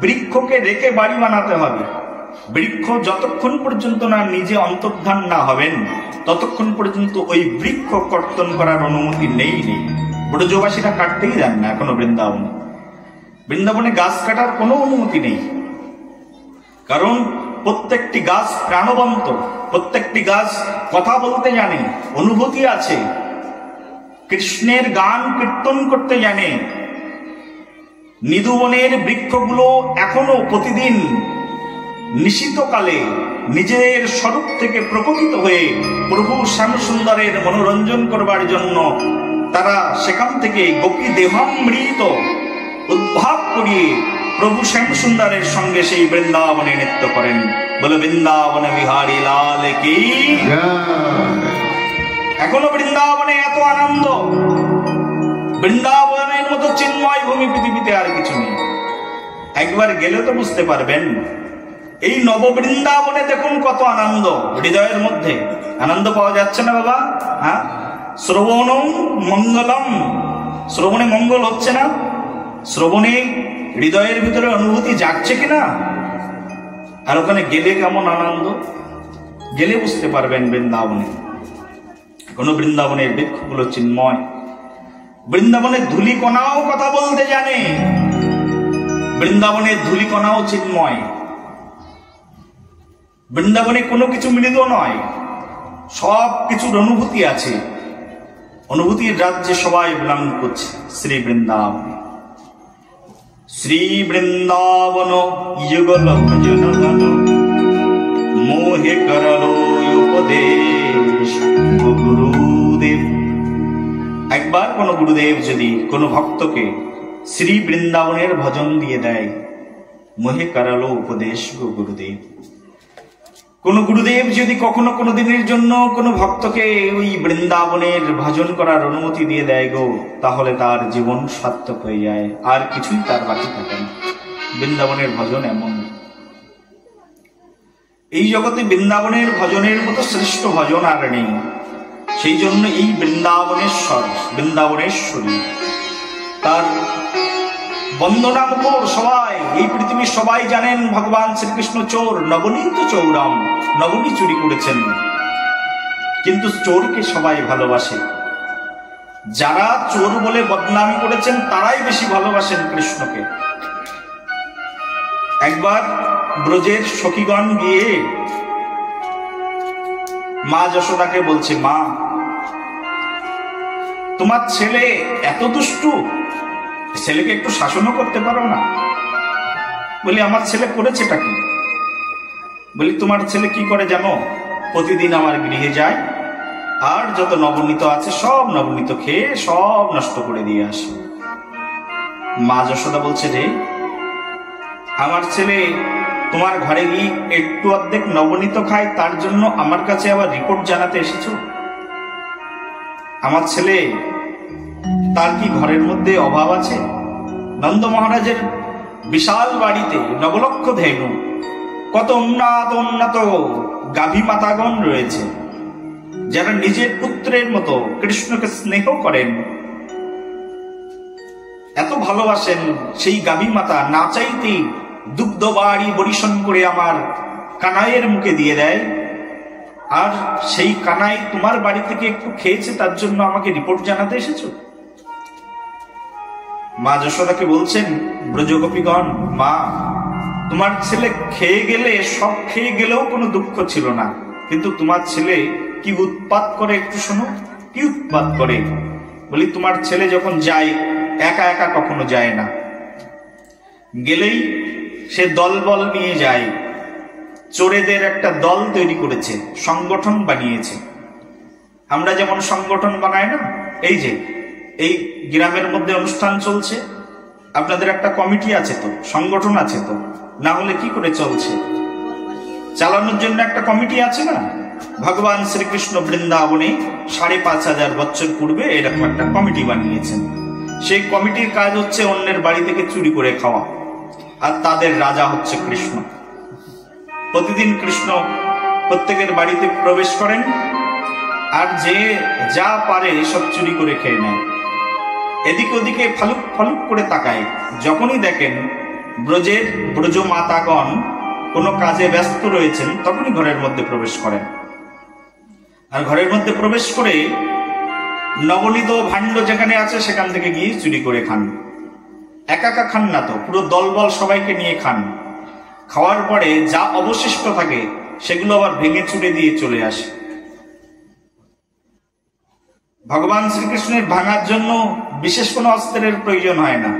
বৃক্ষকে রেখে বাড়ি বানাতে হবে। বৃক্ষ যতক্ষণ পর্যন্ত না নিজে অন্তর্ধান না হবেন, ততক্ষণ পর্যন্ত ওই বৃক্ষ কর্তন করার অনুমতি নেই। ব্রজবাসীরা কাটতেই যান না এখনো বৃন্দাবনে। বৃন্দাবনে গাছ কাটার কোনো অনুমতি নেই, কারণ প্রত্যেকটি গাছ প্রাণবন্ত, প্রত্যেকটি গাছ কথা বলতে জানে, অনুভূতি আছে, কৃষ্ণের গান কীর্তন করতে জানে। নিধুবনের বৃক্ষগুলো এখনো প্রতিদিন নিশীতকালে নিজের স্বরূপ থেকে প্রকটিত হয়ে প্রভু শ্যামসুন্দরের মনোরঞ্জন করবার জন্য তারা সেখান থেকে গোপী দেহামৃত উদ্ভাব করিয়ে প্রভু শ্যামসুন্দরের সঙ্গে সেই বৃন্দাবনে নৃত্য করেন। বলে বৃন্দাবন বিহারী লাল কি। এখনো বৃন্দাবনে এত আনন্দ, বৃন্দাবনের মতো চিন্ময় ভূমি পৃথিবীতে আর কিছু নেই। একবার গেলে তো বুঝতে পারবেন। এই নব বৃন্দাবনে দেখুন কত আনন্দ, হৃদয়ের মধ্যে আনন্দ পাওয়া যাচ্ছে না বাবা? হ্যাঁ, শ্রবণম মঙ্গলম, শ্রবণে মঙ্গল হচ্ছে না? শ্রবণে হৃদয়ের ভিতরে অনুভূতি জাগছে কিনা? আর ওখানে গেলে কেমন আনন্দ, গেলে বুঝতে পারবেন বৃন্দাবনে। কোন বৃন্দাবনের বৃক্ষগুলো চিন্ময়। বৃন্দাবনের ধূলিকণাও কথা বলতে জানে, বৃন্দাবনের ধূলিকণাও চিন্ময়। বৃন্দাবনে কোনো কিছু মৃদ নয়, সব কিছুর অনুভূতি আছে। অনুভূতির রাজ্যে সবাই বিলং করছে শ্রী বৃন্দাবন। শ্রী বৃন্দাবন যুগল ভজন ধন, মোহে করলো উপদেশ গুরুদেব। একবার কোন গুরুদেব যদি কোনো ভক্তকে শ্রী বৃন্দাবনের ভজন দিয়ে দেয়, মোহে করলো উপদেশ গো গুরুদেব। কোন গুরুদেব যদি কখনো কোনো দিনের জন্য কোনো ভক্তকে ওই বৃন্দাবনের ভজন করার অনুমতি দিয়ে দেয় গো, তাহলে তার জীবন সার্থক হয়ে যায়, আর কিছুই তার বাকি থাকে না। বৃন্দাবনের ভজন এমন। এই জগতে বৃন্দাবনের ভজনের মতো শ্রেষ্ঠ ভজন আর নেই। সেই জন্য এই বৃন্দাবনেশ্বর, বৃন্দাবনেশ্বরী, তার বন্দনা মুখর সবাই, এই পৃথিবীর সবাই জানেন ভগবান শ্রীকৃষ্ণ চোর, নবনীত চৌরাম, নবনী চুরি করেছেন। কিন্তু চোরকে সবাই ভালোবাসে, যারা চোর বলে বদনামি করেছেন তারাই বেশি ভালোবাসেন কৃষ্ণকে। একবার ব্রজের সখীগণ গিয়ে মা যশোদাকে বলছে, মা তোমার ছেলে এত দুষ্টু, ছেলেকে একটু শাসনও করতে পারো না? বলি আমার ছেলে করেছেটা কি? বলি তোমার ছেলে কি করে জানো? প্রতিদিন আমার গৃহে যায় আর যত নবনীত আছে সব নবনীত খেয়ে সব নষ্ট করে দিয়ে আসে। মা যশোদা বলছে, রে আমার ছেলে তোমার ঘরে গিয়ে একটু অর্ধেক নবনীত খায়, তার জন্য আমার কাছে আবার রিপোর্ট জানাতে এসেছো? আমার ছেলে, তার কি ঘরের মধ্যে অভাব আছে? নন্দ মহারাজের বিশাল বাড়িতে নবলক্ষ ধেনু, কত উন্নত উন্নত গাভী মাতাগণ রয়েছে, যারা নিজের পুত্রের মতো কৃষ্ণকে স্নেহ করেন, এত ভালোবাসেন। সেই গাভী মাতা না চাইতেই দুগ্ধ বাড়ি বরিশন করে আমার কানাইয়ের মুখে দিয়ে দেয়, আর সেই কানাই তোমার বাড়ি থেকে একটু খেয়েছে, তার জন্য আমাকে রিপোর্ট জানাতে এসেছো? মা যশোদাকে বলছেন, ব্রজগোপীগণ, মা তোমার ছেলে খেয়ে গেলে, সব খেয়ে গেলেও কোনো দুঃখ ছিল না, কিন্তু তোমার ছেলে কি উৎপাত করে একটু শোনো। কি উৎপাত করে? বলি তোমার ছেলে যখন যায় একা একা কখনো যায় না, গেলেই সে দলবল নিয়ে যায়। চোরেদের একটা দল তৈরি করেছে, সংগঠন বানিয়েছে। আমরা যেমন সংগঠন বানাই না, এই যে এই গ্রামের মধ্যে অনুষ্ঠান চলছে, আপনাদের একটা কমিটি আছে তো, সংগঠন আছে তো, না হলে কি করে চলছে? চালানোর জন্য একটা কমিটি আছে না? ভগবান শ্রীকৃষ্ণ বৃন্দাবনে ৫,৫০০ বছর পূর্বে এরকম একটা কমিটি বানিয়েছেন। সেই কমিটির কাজ হচ্ছে অন্যের বাড়ি থেকে চুরি করে খাওয়া, আর তাদের রাজা হচ্ছে কৃষ্ণ। প্রতিদিন কৃষ্ণ প্রত্যেকের বাড়িতে প্রবেশ করেন, আর যে যা পারে সব চুরি করে খেয়ে নেয়। এদিকে ওদিকে ফালুক ফালুক করে তাকায়, যখনই দেখেন ব্রজ মাতাগণ কোনো কাজে ব্যস্ত রয়েছেন, তখনই ঘরের মধ্যে প্রবেশ করেন। আর ঘরের মধ্যে প্রবেশ করে নবনীত ভাণ্ড যেখানে আছে সেখান থেকে গিয়ে চুরি করে খান। একা একা খান না তো, পুরো দলবল সবাইকে নিয়ে খান। খাওয়ার পরে যা অবশিষ্ট থাকে সেগুলো আবার ভেঙে চুরে দিয়ে চলে আসে। ভগবান শ্রীকৃষ্ণের ভাঙার জন্য বিশেষ কোনো অস্ত্রের প্রয়োজন হয় না,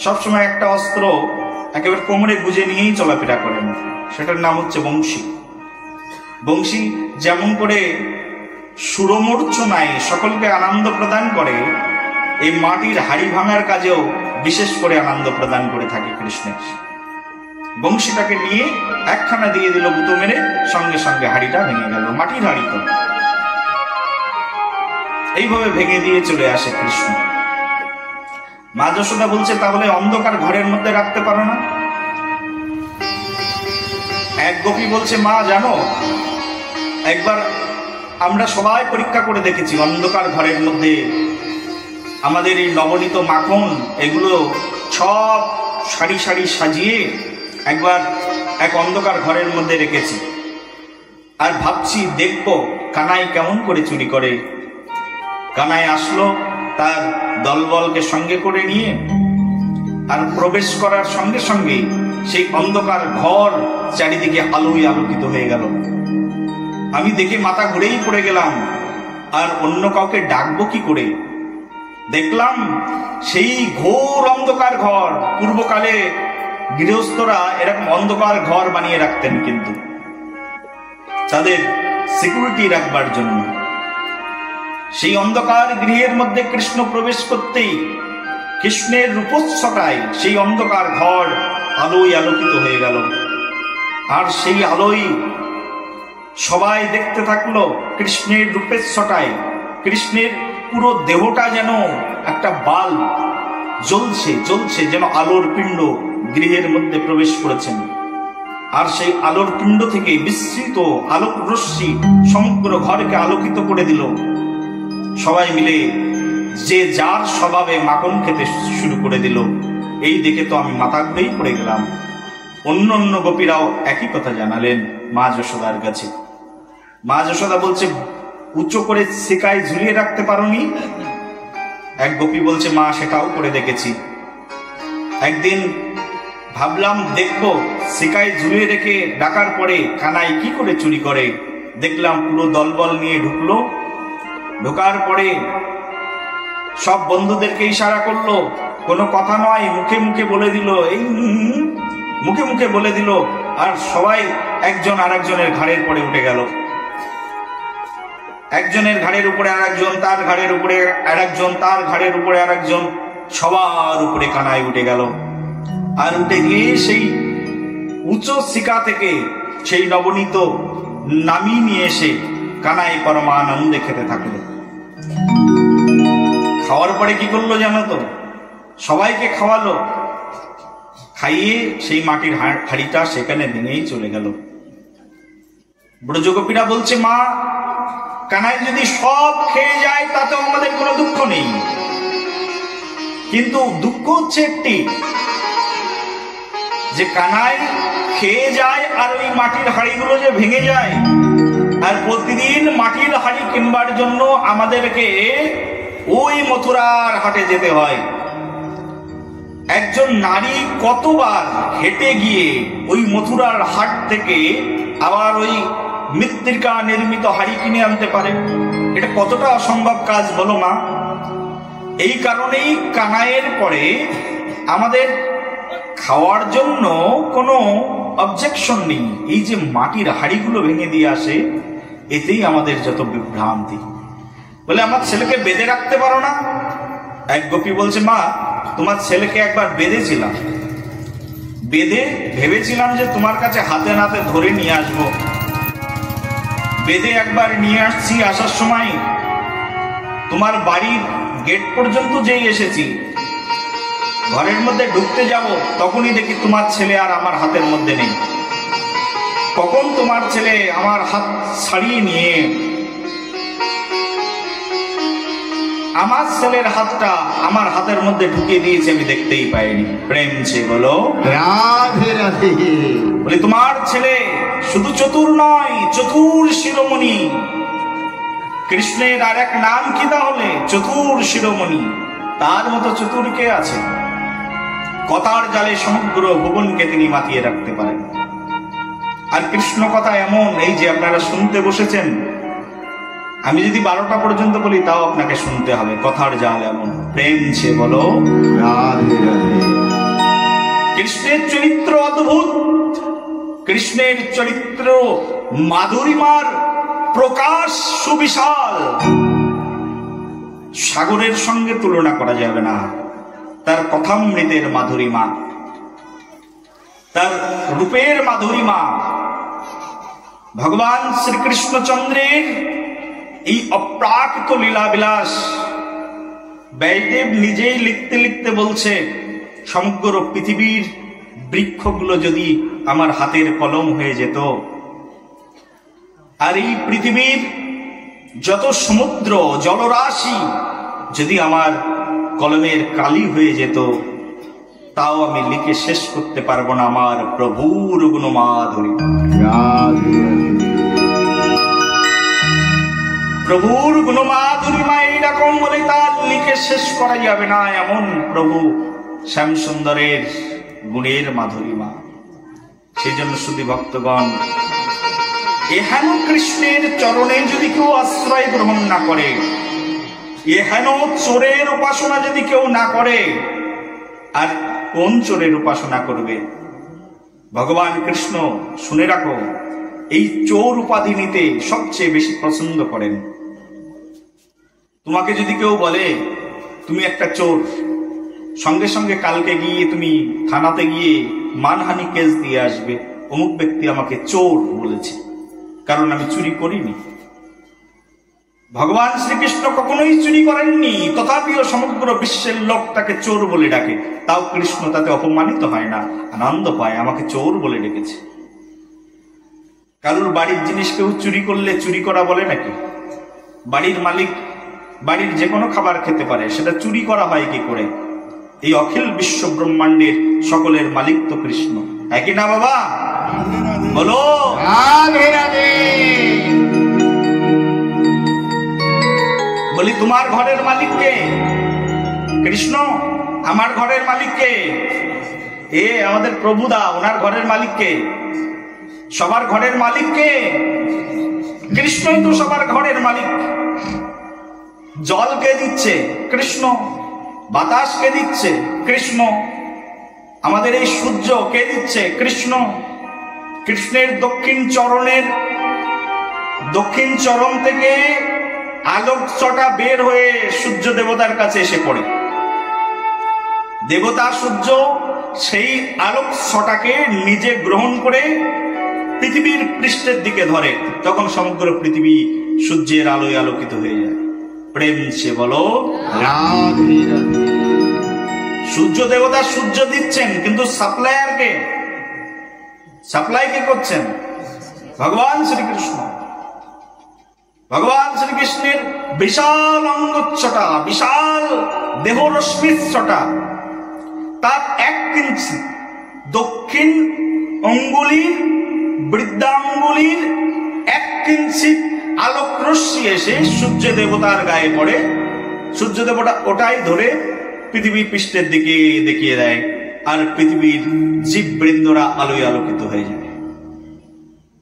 সবসময় একটা অস্ত্র একেবারে কোমরে গুজে নিয়েই চলাফেরা করেন, সেটার নাম হচ্ছে বংশী। বংশী যেমন করে সুরমূর্ছনায় সকলকে আনন্দ প্রদান করে, এই মাটির হাড়ি ভাঙার কাজেও বিশেষ করে আনন্দ প্রদান করে থাকে কৃষ্ণের। বংশীটাকে নিয়ে একখানা দিয়ে দিল গুঁতো মেরে, সঙ্গে সঙ্গে হাড়িটা ভেঙে গেল, মাটির হাড়ি তো। এইভাবে ভেঙে দিয়ে চলে আসে কৃষ্ণ। মা যশোদা বলছে, তাহলে অন্ধকার ঘরের মধ্যে রাখতে পারো না? এক গোপী বলছে, মা জানো, একবার আমরা সবাই পরীক্ষা করে দেখেছি, অন্ধকার ঘরের মধ্যে আমাদের এই নবনীত মাখন এগুলো সব সারি সারি সাজিয়ে একবার এক অন্ধকার ঘরের মধ্যে রেখেছি, আর ভাবছি দেখবো কানাই কেমন করে চুরি করে। কানাই আসলো তার দলবলকে সঙ্গে করে নিয়ে, আর প্রবেশ করার সঙ্গে সঙ্গে সেই অন্ধকার ঘর চারিদিকে আলোয় আলোকিত হয়ে গেল। আমি দেখে মাথা ঘুরেই পড়ে গেলাম, আর অন্য কাউকে ডাকবো কি করে? দেখলাম সেই ঘোর অন্ধকার ঘর। পূর্বকালে গৃহস্থরা এরকম অন্ধকার ঘর বানিয়ে রাখতেন, কিন্তু তাদের সিকিউরিটি রাখবার জন্য। সেই অন্ধকার গৃহের মধ্যে কৃষ্ণ প্রবেশ করতেই কৃষ্ণের রূপচ্ছটায় সেই অন্ধকার ঘর আলোয় আলোকিত হয়ে গেল। আর সেই আলোয় সবাই দেখতে থাকলো কৃষ্ণের রূপের ছটায় কৃষ্ণের পুরো দেহটা যেন একটা বাল্ব জ্বলছে জ্বলছে, যেন আলোর পিণ্ড গৃহের মধ্যে প্রবেশ করেছেন। আর সেই আলোর পিণ্ড থেকে বিস্তৃত আলোক রশ্মি সমগ্র ঘরকে আলোকিত করে দিল। সবাই মিলে যে যার স্বভাবে মাখন খেতে শুরু করে দিল। এই দেখে তো আমি মাথা ঘুরেই পড়ে গেলাম। অন্য অন্য গোপীরাও একই কথা জানালেন মা যশোদার কাছে। মা যশোদা বলছে, উঁচু করে শিকায় ঝুলিয়ে রাখতে পারোনি? এক গোপী বলছে, মা সেটাও করে দেখেছি। একদিন ভাবলাম দেখবো শিকায় ঝুলিয়ে রেখে ডাকার পরে কানাই কি করে চুরি করে। দেখলাম পুরো দলবল নিয়ে ঢুকলো। ঢোকার পরে সব বন্ধুদেরকে ইশারা করলো, কোনো কথা নয়, মুখে মুখে বলে দিল, এই মুখে মুখে বলে দিল, আর সবাই একজন আর একজনের ঘাড়ের পরে উঠে গেল। একজনের ঘাড়ের উপরে আর একজন, তার ঘাড়ের উপরে আর একজন, তার ঘাড়ের উপরে আর একজন, সবার উপরে কানাই উঠে গেল। আর উঠে গিয়ে সেই উঁচু শিকা থেকে সেই নবনীত নামিয়ে নিয়ে এসে কানাই পরমানন্দে খেতে থাকলো। খাওয়ার পরে কি করলো জানো তো? সবাইকে খাওয়ালো। খাইয়ে সেই মাটির হাড়িটা সেখানে ভেঙেই চলে গেল। ব্রজগোপীরা বলছে, মা কানাই যদি সব খেয়ে যায় তাতেও আমাদের কোনো দুঃখ নেই, কিন্তু দুঃখ হচ্ছে একটি, যে কানাই খেয়ে যায় আর ওই মাটির হাড়িগুলো যে ভেঙে যায়, আর প্রতিদিন মাটির হাড়ি কিনবার জন্য আমাদেরকে ওই মথুরার হাটে যেতে হয়। একজন নারী কতবার হেঁটে গিয়ে ওই মথুরার হাট থেকে আবার ওই মৃত্তিকা নির্মিত হাড়ি কিনে আনতে পারে? এটা কতটা অসম্ভব কাজ বলো মা? এই কারণেই কানাইয়ের পরে আমাদের খাওয়ার জন্য কোনো অবজেকশন নেই। এই যে মাটির হাড়িগুলো ভেঙে দিয়ে আসে, এতেই আমাদের যত বিভ্রান্তি। বলে, আমার ছেলেকে বেঁধে রাখতে পারো না? এক গোপী বলছে, মা তোমার ছেলেকে একবার বেঁধেছিলাম, বেঁধে ভেবেছিলাম যে তোমার কাছে হাতে নাতে ধরে নিয়ে আসবো। বেঁধে একবার নিয়ে আসছি, আসার সময় তোমার বাড়ির গেট পর্যন্ত যেই এসেছি, ঘরের মধ্যে ঢুকতে যাব, তখনই দেখি তোমার ছেলে আর আমার হাতের মধ্যে নেই। কখন তোমার ছেলে আমার হাত ছাড়িয়ে নিয়ে আমার ছেলের হাতটা আমার হাতের মধ্যে ঢুকিয়ে দিয়েছে, আমি দেখতেই পাইনি। প্রেম সে বলো রাধে রাধে। বলে, তোমার ছেলে শুধু চতুর নয়, চতুর শিরোমণি। কৃষ্ণের আর এক নাম কি তাহলে? চতুর শিরোমণি। তার মতো চতুর কে আছে? কথার জালে সমগ্র ভুবনকে তিনি মাতিয়ে রাখতে পারেন। আর কৃষ্ণ কথা এমন, এই যে আপনারা শুনতে বসেছেন, আমি যদি 12টা পর্যন্ত বলি তাও আপনাকে শুনতে হবে। কথার জাল এমন। প্রেম সে বলো রাধে রাধে। কৃষ্ণের চরিত্র অদ্ভুত। কৃষ্ণের চরিত্র মাধুরীমার প্রকাশ সুবিশাল, সাগরের সঙ্গে তুলনা করা যাবে না। তার কথামৃতের মাধুরীমা, তার রূপের মাধুরীমা, ভগবান শ্রীকৃষ্ণচন্দ্রের এই অপ্রাকৃত লীলাবিলাস। ব্যাসদেব নিজেই লিখতে লিখতে বলছে, সমগ্র পৃথিবীর বৃক্ষগুলো যদি আমার হাতের কলম হয়ে যেত, আর এই পৃথিবীর যত সমুদ্র জলরাশি যদি আমার কলমের কালি হয়ে যেত, তাও আমি লিখে শেষ করতে পারবো না আমার প্রভুর গুণমাধুরী। প্রভুর গুণমাধুরীমা এইরকম বলে তার লিখে শেষ করা যাবে না, এমন প্রভু শ্যামসুন্দরের গুণের মাধুরীমা। সেই জন্য শুধু ভক্তগণ, এহেন কৃষ্ণের চরণে যদি কেউ আশ্রয় গ্রহণ না করে, এহেন চোরের উপাসনা যদি কেউ না করে, আর কোন চোরের উপাসনা করবে? ভগবান কৃষ্ণ, শুনে রাখো, এই চোর উপাধি নিতে সবচেয়ে বেশি পছন্দ করেন। তোমাকে যদি কেউ বলে তুমি একটা চোর, সঙ্গে সঙ্গে কালকে গিয়ে তুমি থানাতে গিয়ে মানহানি কেস দিয়ে আসবে, অমুক ব্যক্তি আমাকে চোর বলেছে, কারণ আমি চুরি করিনি। ভগবান শ্রীকৃষ্ণ কখনোই চুরি করেননি, তথাপিও সমগ্র বিশ্বের লোক তাকে চোর বলে ডাকে। তাও কৃষ্ণ তাতে অপমানিত হয় না, আনন্দ পায়, আমাকে চোর বলে ডেকেছে। কারুর বাড়ির জিনিস কেউ চুরি করলে চুরি করা বলে নাকি? বাড়ির মালিক বাড়ির যে কোনো খাবার খেতে পারে, সেটা চুরি করা হয় কি করে? এই অখিল বিশ্ব ব্রহ্মাণ্ডের সকলের মালিক তো কৃষ্ণ, একই না বাবা? বলো রাধে রাধে। বলি তোমার ঘরের মালিক কে? কৃষ্ণ। আমার ঘরের মালিক কে? এ আমাদের প্রভুদা, ওনার ঘরের মালিক কে? সবার ঘরের মালিক কে? কৃষ্ণই তো সবার ঘরের মালিক। জল কে দিচ্ছে? কৃষ্ণ। বাতাস কে দিচ্ছে? কৃষ্ণ। আমাদের এই সূর্য কে দিচ্ছে? কৃষ্ণ। কৃষ্ণের দক্ষিণ চরণ থেকে আলোক ছটা বের হয়ে সূর্য দেবতার কাছে এসে পড়ে। দেবতা সূর্য সেই আলোক ছটাকে নিজে গ্রহণ করে পৃথিবীর পৃষ্ঠের দিকে ধরে, তখন সমগ্র পৃথিবী সূর্যের আলোয় আলোকিত হয়ে যায়। প্রেম সে বলো রাধে রাধে। সূর্য দেবতা সূর্য দিচ্ছেন, কিন্তু সাপ্লায়ার কে? সাপ্লাই কে করছেন? ভগবান শ্রীকৃষ্ণ। ভগবান শ্রীকৃষ্ণের বিশাল অঙ্গচ্ছটা, বিশাল দেহরশ্মিচ্ছটা, তার 1 ইঞ্চি দক্ষিণ অঙ্গুলির বৃদ্ধাঙ্গুলির 1 ইঞ্চি আলোক রশ্মি এসে সূর্য দেবতার গায়ে পড়ে। সূর্য দেবতা ওটাই ধরে পৃথিবী পৃষ্ঠের দিকে দেখিয়ে দেয়, আর পৃথিবীর জীববৃন্দরা আলোয় আলোকিত হয়ে যায়।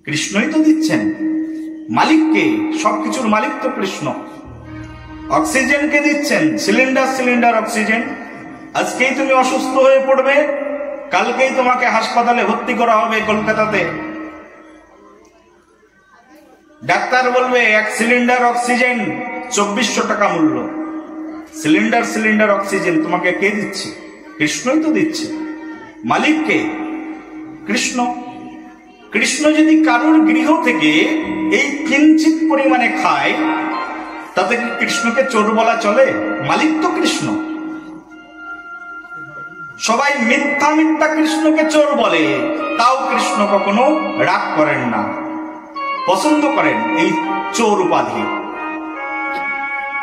কৃষ্ণই তো দিচ্ছেন। মালিককে, সবকিছুর মালিক তো কৃষ্ণ। অক্সিজেন কে দিচ্ছেন? Cylinder oxygen. আজকেই তুমি অসুস্থ হয়ে পড়বে, কালকেই তোমাকে হাসপাতালে ভর্তি করা হবে কলকাতাতে। ডাক্তার বলবে 1 সিলিন্ডার অক্সিজেন 2400 টাকা মূল্য। সিলিন্ডার অক্সিজেন তোমাকে কে দিচ্ছে? কৃষ্ণই তো দিচ্ছে। মালিক কে? কৃষ্ণ। কৃষ্ণ যদি কারুর গৃহ থেকে এই কিঞ্চিত পরিমাণে খায়, তাতে কি কৃষ্ণকে চোর বলা চলে? মালিক তো কৃষ্ণ। সবাই মিথ্যা কৃষ্ণকে চোর বলে, তাও কৃষ্ণ কখনো রাগ করেন না, পছন্দ করেন এই চোর উপাধি।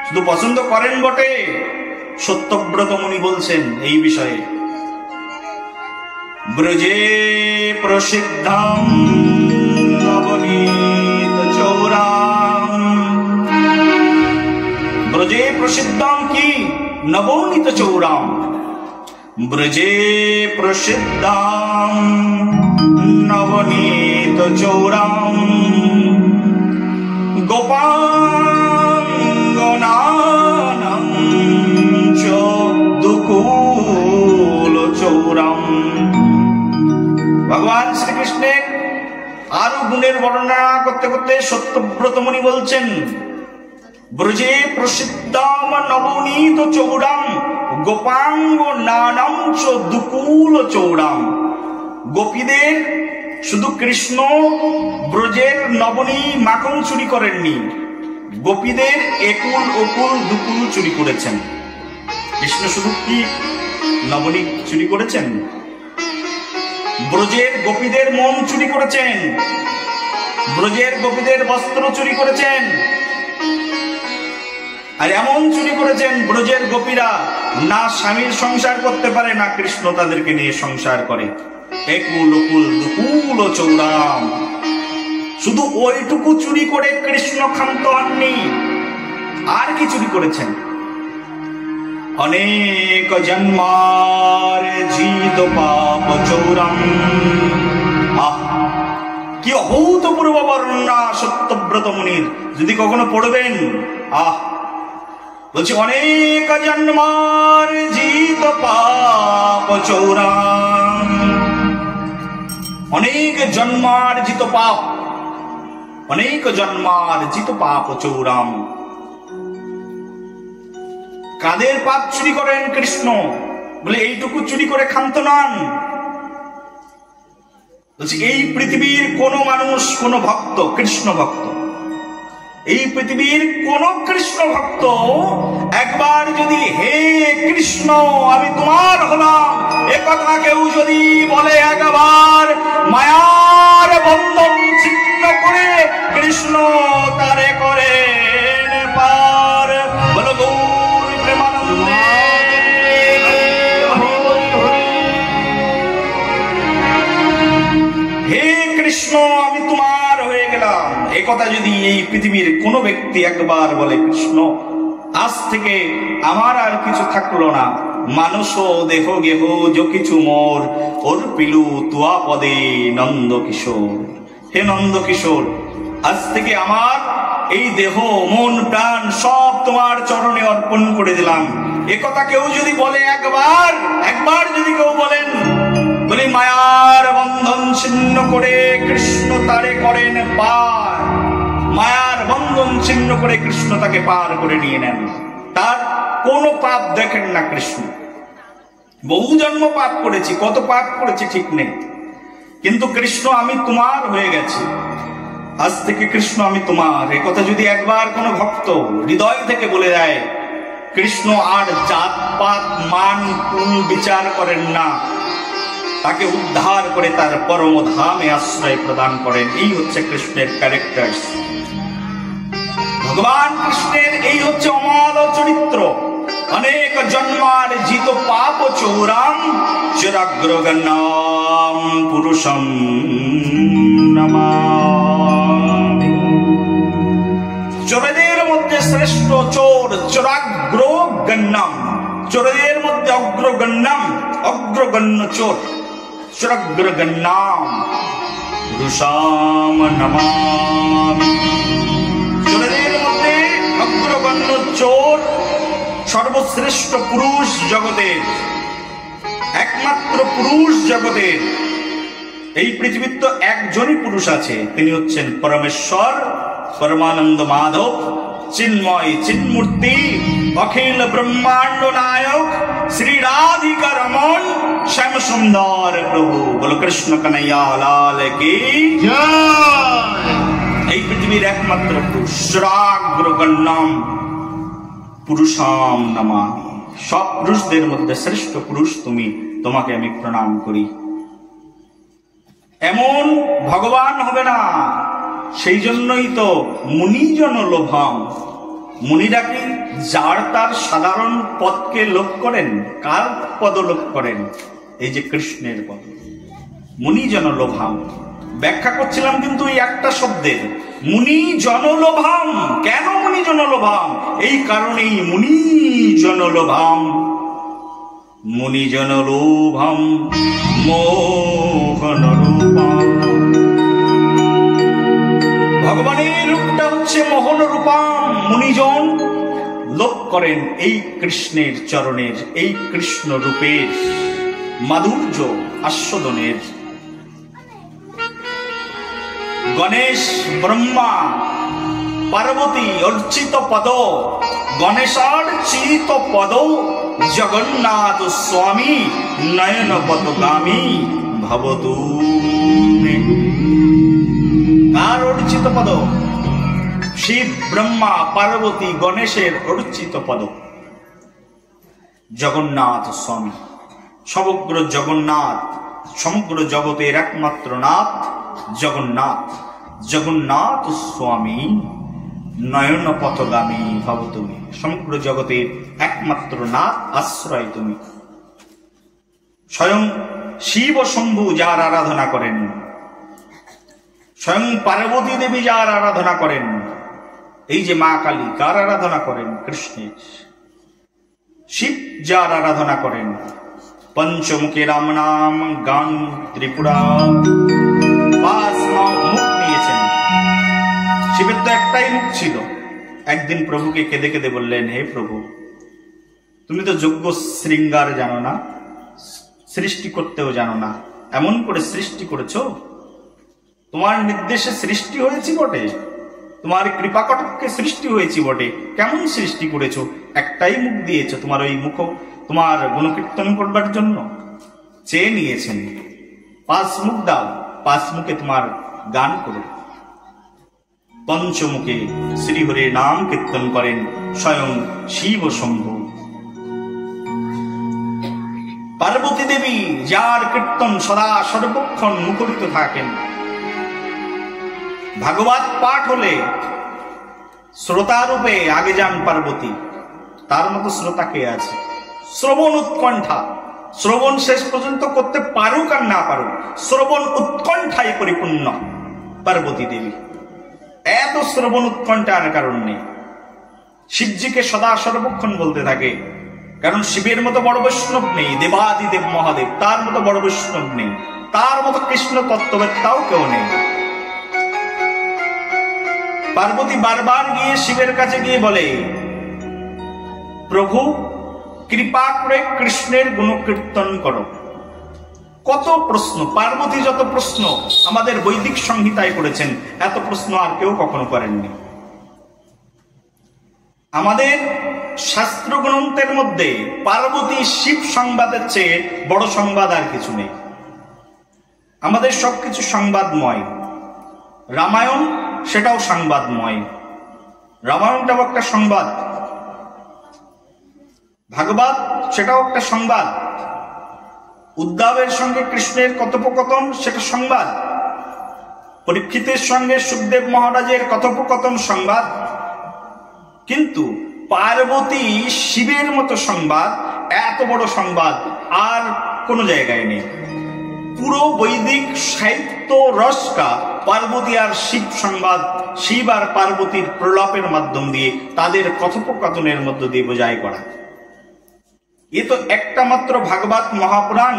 শুধু পছন্দ করেন বটে। সত্যব্রত মুনি বলছেন এই বিষয়ে, ব্রজে প্রসিদ্ধম নবনীত চৌরাম। ব্রজে প্রসিদ্ধম কি? নবনীত চৌরাম। ব্রজে প্রসিদ্ধম নবনীত চৌরাম গোপাঙ্গনানাম চ দুকুল চৌরাম। ভগবান শ্রীকৃষ্ণের আরো গুণের বর্ণনা করতে করতে সত্যব্রত মুনি বলছেন, ব্রজে প্রসিদ্ধম নবনীত চৌরাম গোপাঙ্গ নানাম চ দুকুল চৌরাম। গোপীদের শুধু কৃষ্ণ ব্রজের নবনী মাখন চুরি করেননি, গোপীদের একুল অকুল দুকুল চুরি করেছেন। কৃষ্ণ শুধু কি নবনী চুরি করেছেন? ব্রজের গোপীদের মন চুরি করেছেন, ব্রজের গোপীদের বস্ত্র চুরি করেছেন। আর এমন চুরি করেছেন, ব্রজের গোপীরা না স্বামীর সংসার করতে পারে, না কৃষ্ণ তাদেরকে নিয়ে সংসার করে। একুল অকুল দুকুল চৌরাম। শুধু ওইটুকু চুরি করে কৃষ্ণ ক্ষান্ত হননি, আর কি চুরি করেছেন? অনেক জন্মার জিত পাপ চৌরাম। কি অভূতপূর্ব বর্ণনা সত্যব্রত মুনির, যদি কখনো পড়বেন। বলছি অনেক জন্মার জিত পাপ চৌরাম। অনেক জন্মার্জিত পাপ, অনেক জন্মার্জিত পাপ চৌরাম। কাদের পাপ চুরি করেন কৃষ্ণ? বলে এইটুকু চুরি করে ক্ষান্ত নন। বলছি এই পৃথিবীর কোন মানুষ, কোন ভক্ত, কৃষ্ণ ভক্ত, এই পৃথিবীর কোন কৃষ্ণ ভক্ত একবার যদি হে কৃষ্ণ আমি তোমার হলাম একথা কেউ যদি বলে, একবার মায়ার বন্ধন ছিন্ন করে কৃষ্ণ তারে করে পার। বলো গৌর প্রেমানন্দে একথা যদি এই পৃথিবীর কোনো ব্যক্তি একবার বলে, কৃষ্ণ আজ থেকে আমার আর কিছু থাকলো না, মানুষ দেহ গেহ যো কিছু মোর, ওর পিলু তুয়া পদে নন্দ কিশোর। হে নন্দ কিশোর, আজ থেকে আমার এই দেহ মন প্রাণ সব তোমার চরণে অর্পণ করে দিলাম। একথা কেউ যদি বলে একবার যদি কেউ বলেন, বলি মায়ার বন্ধন ছিন্ন করে কৃষ্ণ তারে করেন পার। মায়ার বন্ধন ছিন্ন করে কৃষ্ণ তাকে পার করে নিয়ে নেন। তার কোনো পাপ দেখেন না কৃষ্ণ। বহু জন্ম পাপ করেছি, কত পাপ করেছি ঠিক নেই, কিন্তু কৃষ্ণ আমি তোমার হয়ে গেছি। আজ থেকে কৃষ্ণ আমি তোমার, এ কথা যদি একবার কোনো ভক্ত হৃদয় থেকে বলে দেয়, কৃষ্ণ আর জাত পাত মান কুল বিচার করেন না, তাকে উদ্ধার করে তার পরম ধামে আশ্রয় প্রদান করেন। এই হচ্ছে কৃষ্ণের ক্যারেক্টার। ভগবান কৃষ্ণের এই হচ্ছে অমল চরিত্র। অনেক জন্মার জিত পাপ চৌরাম চিরাগ্রগণ্যম পুরুষম নমামি। চোরদের মধ্যে শ্রেষ্ঠ চোর চিরাগ্রগণ্যম, চোরদের মধ্যে অগ্রগণ্যম, অগ্রগণ্য চোর চিরাগ্রগণ্যম পুরুষম নমামি। চোরদের মধ্যে অগ্রগণ্য চোর, সর্বশ্রেষ্ঠ পুরুষ জগতের, একমাত্র পুরুষ জগতের। এই পৃথিবীর তো একজনই পুরুষ আছে, তিনি হচ্ছেন পরমেশ্বর পরমানন্দ মাধব, চিন্ময় চিন্মূর্তি, অখিল ব্রহ্মাণ্ড নায়ক শ্রী রাধিকা রমন শ্যাম সুন্দর প্রভু। বলো কৃষ্ণ কানাইয়া লাল কি জয়। এই পৃথিবীর একমাত্র পুরুষ চিরাগ্রগণ্যম পুরুষাম নমামি। সব পুরুষদের মধ্যে শ্রেষ্ঠ পুরুষ তুমি, তোমাকে আমি প্রণাম করি। এমন ভগবান হবে না, সেই জন্যই তো মুনিজন লোভাম। মুনিরা কি যার তার সাধারণ পদকে লোভ করেন? কার পদ লোভ করেন? এই যে কৃষ্ণের পদ। মুনিজন লোভাম ব্যাখ্যা করছিলাম কিন্তু এই একটা শব্দের, মুনি জনলোভাম। কেন মুনি জনলোভাম? এই কারণেই মুনি জনলোভাম। মুনি জনলোভাম মোহন রূপম। ভগবানের রূপটা হচ্ছে মোহন রূপম। মুনিজন লোভ করেন এই কৃষ্ণের চরণের, এই কৃষ্ণ রূপের মাধুর্য আস্বাদনের। গণেশ ব্রহ্মা পার্বতী অর্চিত পদ, গণেশার্চিত পদ জগন্নাথ স্বামী নয়ন পদগামী ভবতু। কার অর্চিত পদ? শিব ব্রহ্মা পার্বতী গণেশের অর্চিত পদ। জগন্নাথ স্বামী, সমগ্র জগন্নাথ, সমগ্র জগতের একমাত্র নাথ জগন্নাথ। জগন্নাথ স্বামী নয়ন পথগামী ভব তুমি। সমগ্র জগতের একমাত্র নাথ, আশ্রয় তুমি। স্বয়ং শিব শম্ভু যার আরাধনা করেন, স্বয়ং পার্বতী দেবী যার আরাধনা করেন, এই যে মা কালী কার আরাধনা করেন? কৃষ্ণের। শিব যার আরাধনা করেন, পঞ্চমুখে রাম নাম গান ত্রিপুরা, মুখ নিয়েছেন। শিবের তো একটাই মুখ ছিল। একদিন প্রভুকে কেঁদে কেঁদে বললেন, হে প্রভু, তুমি তো যোগ্য শৃঙ্গার জানো না, সৃষ্টি করতেও জানো না, এমন করে সৃষ্টি করেছো। তোমার নির্দেশে সৃষ্টি হয়েছি বটে, তোমার কৃপা কটাক্ষে সৃষ্টি হয়েছি বটে, কেমন সৃষ্টি করেছো? একটাই মুখ দিয়েছো, তোমার ওই মুখ তোমার গুণকীর্তন করবার জন্য চেয়ে নিয়েছেন। 5 মুখ দাও, 5 মুখে তোমার গান করো। পঞ্চমুখে শ্রীহরির নাম কীর্তন করেন স্বয়ং শিব শম্ভু। পার্বতী দেবী যার কীর্তন সদা সর্বক্ষণ মুখরিত থাকেন। ভাগবত পাঠ হলে শ্রোতারূপে আগে যান পার্বতী, তার মতো শ্রোতা কে আছে? শ্রবণ উৎকণ্ঠা, শ্রবণ শেষ পর্যন্ত করতে পারুক আর না পারুক, শ্রবণ উৎকণ্ঠায় পরিপূর্ণ পার্বতী দেবী। এত শ্রবণ উৎকণ্ঠার কারণ নেই। শিবজিকে সদা সর্বক্ষণ বলতে থাকে, কারণ শিবের মতো বড় বৈষ্ণব নেই, দেবাদিদেব মহাদেব তার মতো বড় বৈষ্ণব নেই, তার মতো কৃষ্ণ তত্ত্ববেত্তাও কেউ নেই। পার্বতী বারবার গিয়ে শিবের কাছে গিয়ে বলে, প্রভু কৃপা করে কৃষ্ণের গুণকীর্তন করো। কত প্রশ্ন, পার্বতী যত প্রশ্ন আমাদের বৈদিক সংহিতায় করেছেন, এত প্রশ্ন আর কেউ কখনো করেননি। আমাদের শাস্ত্র গ্রন্থের মধ্যে পার্বতী শিব সংবাদের চেয়ে বড় সংবাদ আর কিছু নেই। আমাদের সবকিছু সংবাদময়। রামায়ণ সেটাও সংবাদময়, রামায়ণটাও একটা সংবাদ। ভাগবত সেটাও একটা সংবাদ। উদ্ধবের সঙ্গে কৃষ্ণের কথোপকথন সেটা সংবাদ। পরীক্ষিতের সঙ্গে সুখদেব মহারাজের কথোপকথন সংবাদ। কিন্তু পার্বতী শিবের মতো সংবাদ, এত বড় সংবাদ আর কোন জায়গায় নেই। পুরো বৈদিক সাহিত্য রসকা পার্বতী আর শিব সংবাদ, শিব আর পার্বতীর প্রলাপের মাধ্যম দিয়ে, তাদের কথোপকথনের মধ্য দিয়ে বোঝাই করা। এ তো একটা মাত্র ভাগবত মহাপুরাণ,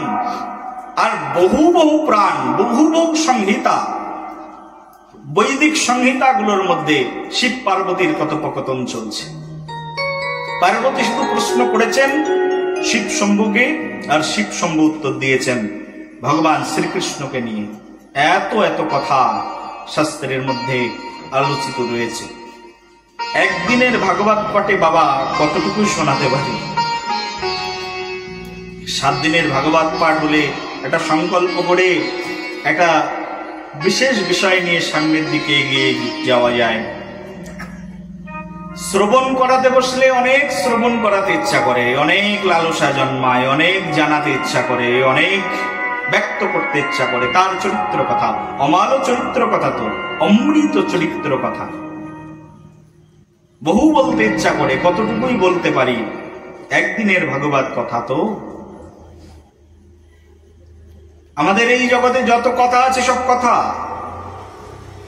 আর বহু বহু প্রাণ, বহু বহু সংহিতা, বৈদিক সংহিতাগুলোর মধ্যে শিব পার্বতীর কথোপকথন চলছে। পার্বতী শুধু প্রশ্ন করেছেন শিব শম্ভুকে, আর শিব শম্ভু উত্তর দিয়েছেন ভগবান শ্রীকৃষ্ণকে নিয়ে। এত এত কথা শাস্ত্রের মধ্যে আলোচিত রয়েছে। একদিনের ভাগবত পাঠে বাবা কতটুকু শোনাতে পারি? 7 দিনের ভাগবত পাঠ হলে একটা সংকল্প করে একটা বিশেষ বিষয় নিয়ে সামনের দিকে এগিয়ে যাওয়া যায়। শ্রবণ করাতে বসলে অনেক শ্রবণ করাতে ইচ্ছা করে, অনেক লালসা জন্মায়, অনেক জানাতে ইচ্ছা করে, অনেক ব্যক্ত করতে ইচ্ছা করে। তার চরিত্র কথা, অমালো চরিত্র কথা, তো অমৃত চরিত্র কথা বহু বলতে ইচ্ছা করে, কতটুকুই বলতে পারি? একদিনের ভাগবত কথা তো। আমাদের এই জগতে যত কথা আছে সব কথা,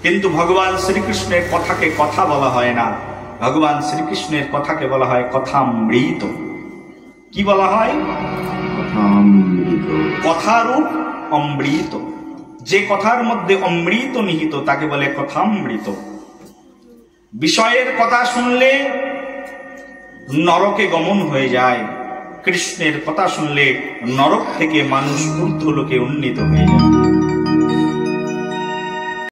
কিন্তু ভগবান শ্রীকৃষ্ণের কথাকে কথা বলা হয় না। ভগবান শ্রীকৃষ্ণের কথাকে বলা হয় কথামৃত। কি বলা হয়? কথারূপ অমৃত। যে কথার মধ্যে অমৃত নিহিত তাকে বলে কথামৃত। বিষয়ের কথা শুনলে নরকে গমন হয়ে যায়, কৃষ্ণের কথা শুনলে নরক থেকে মানুষ ঊর্ধ্বলোকে উন্নীত হয়ে যায়।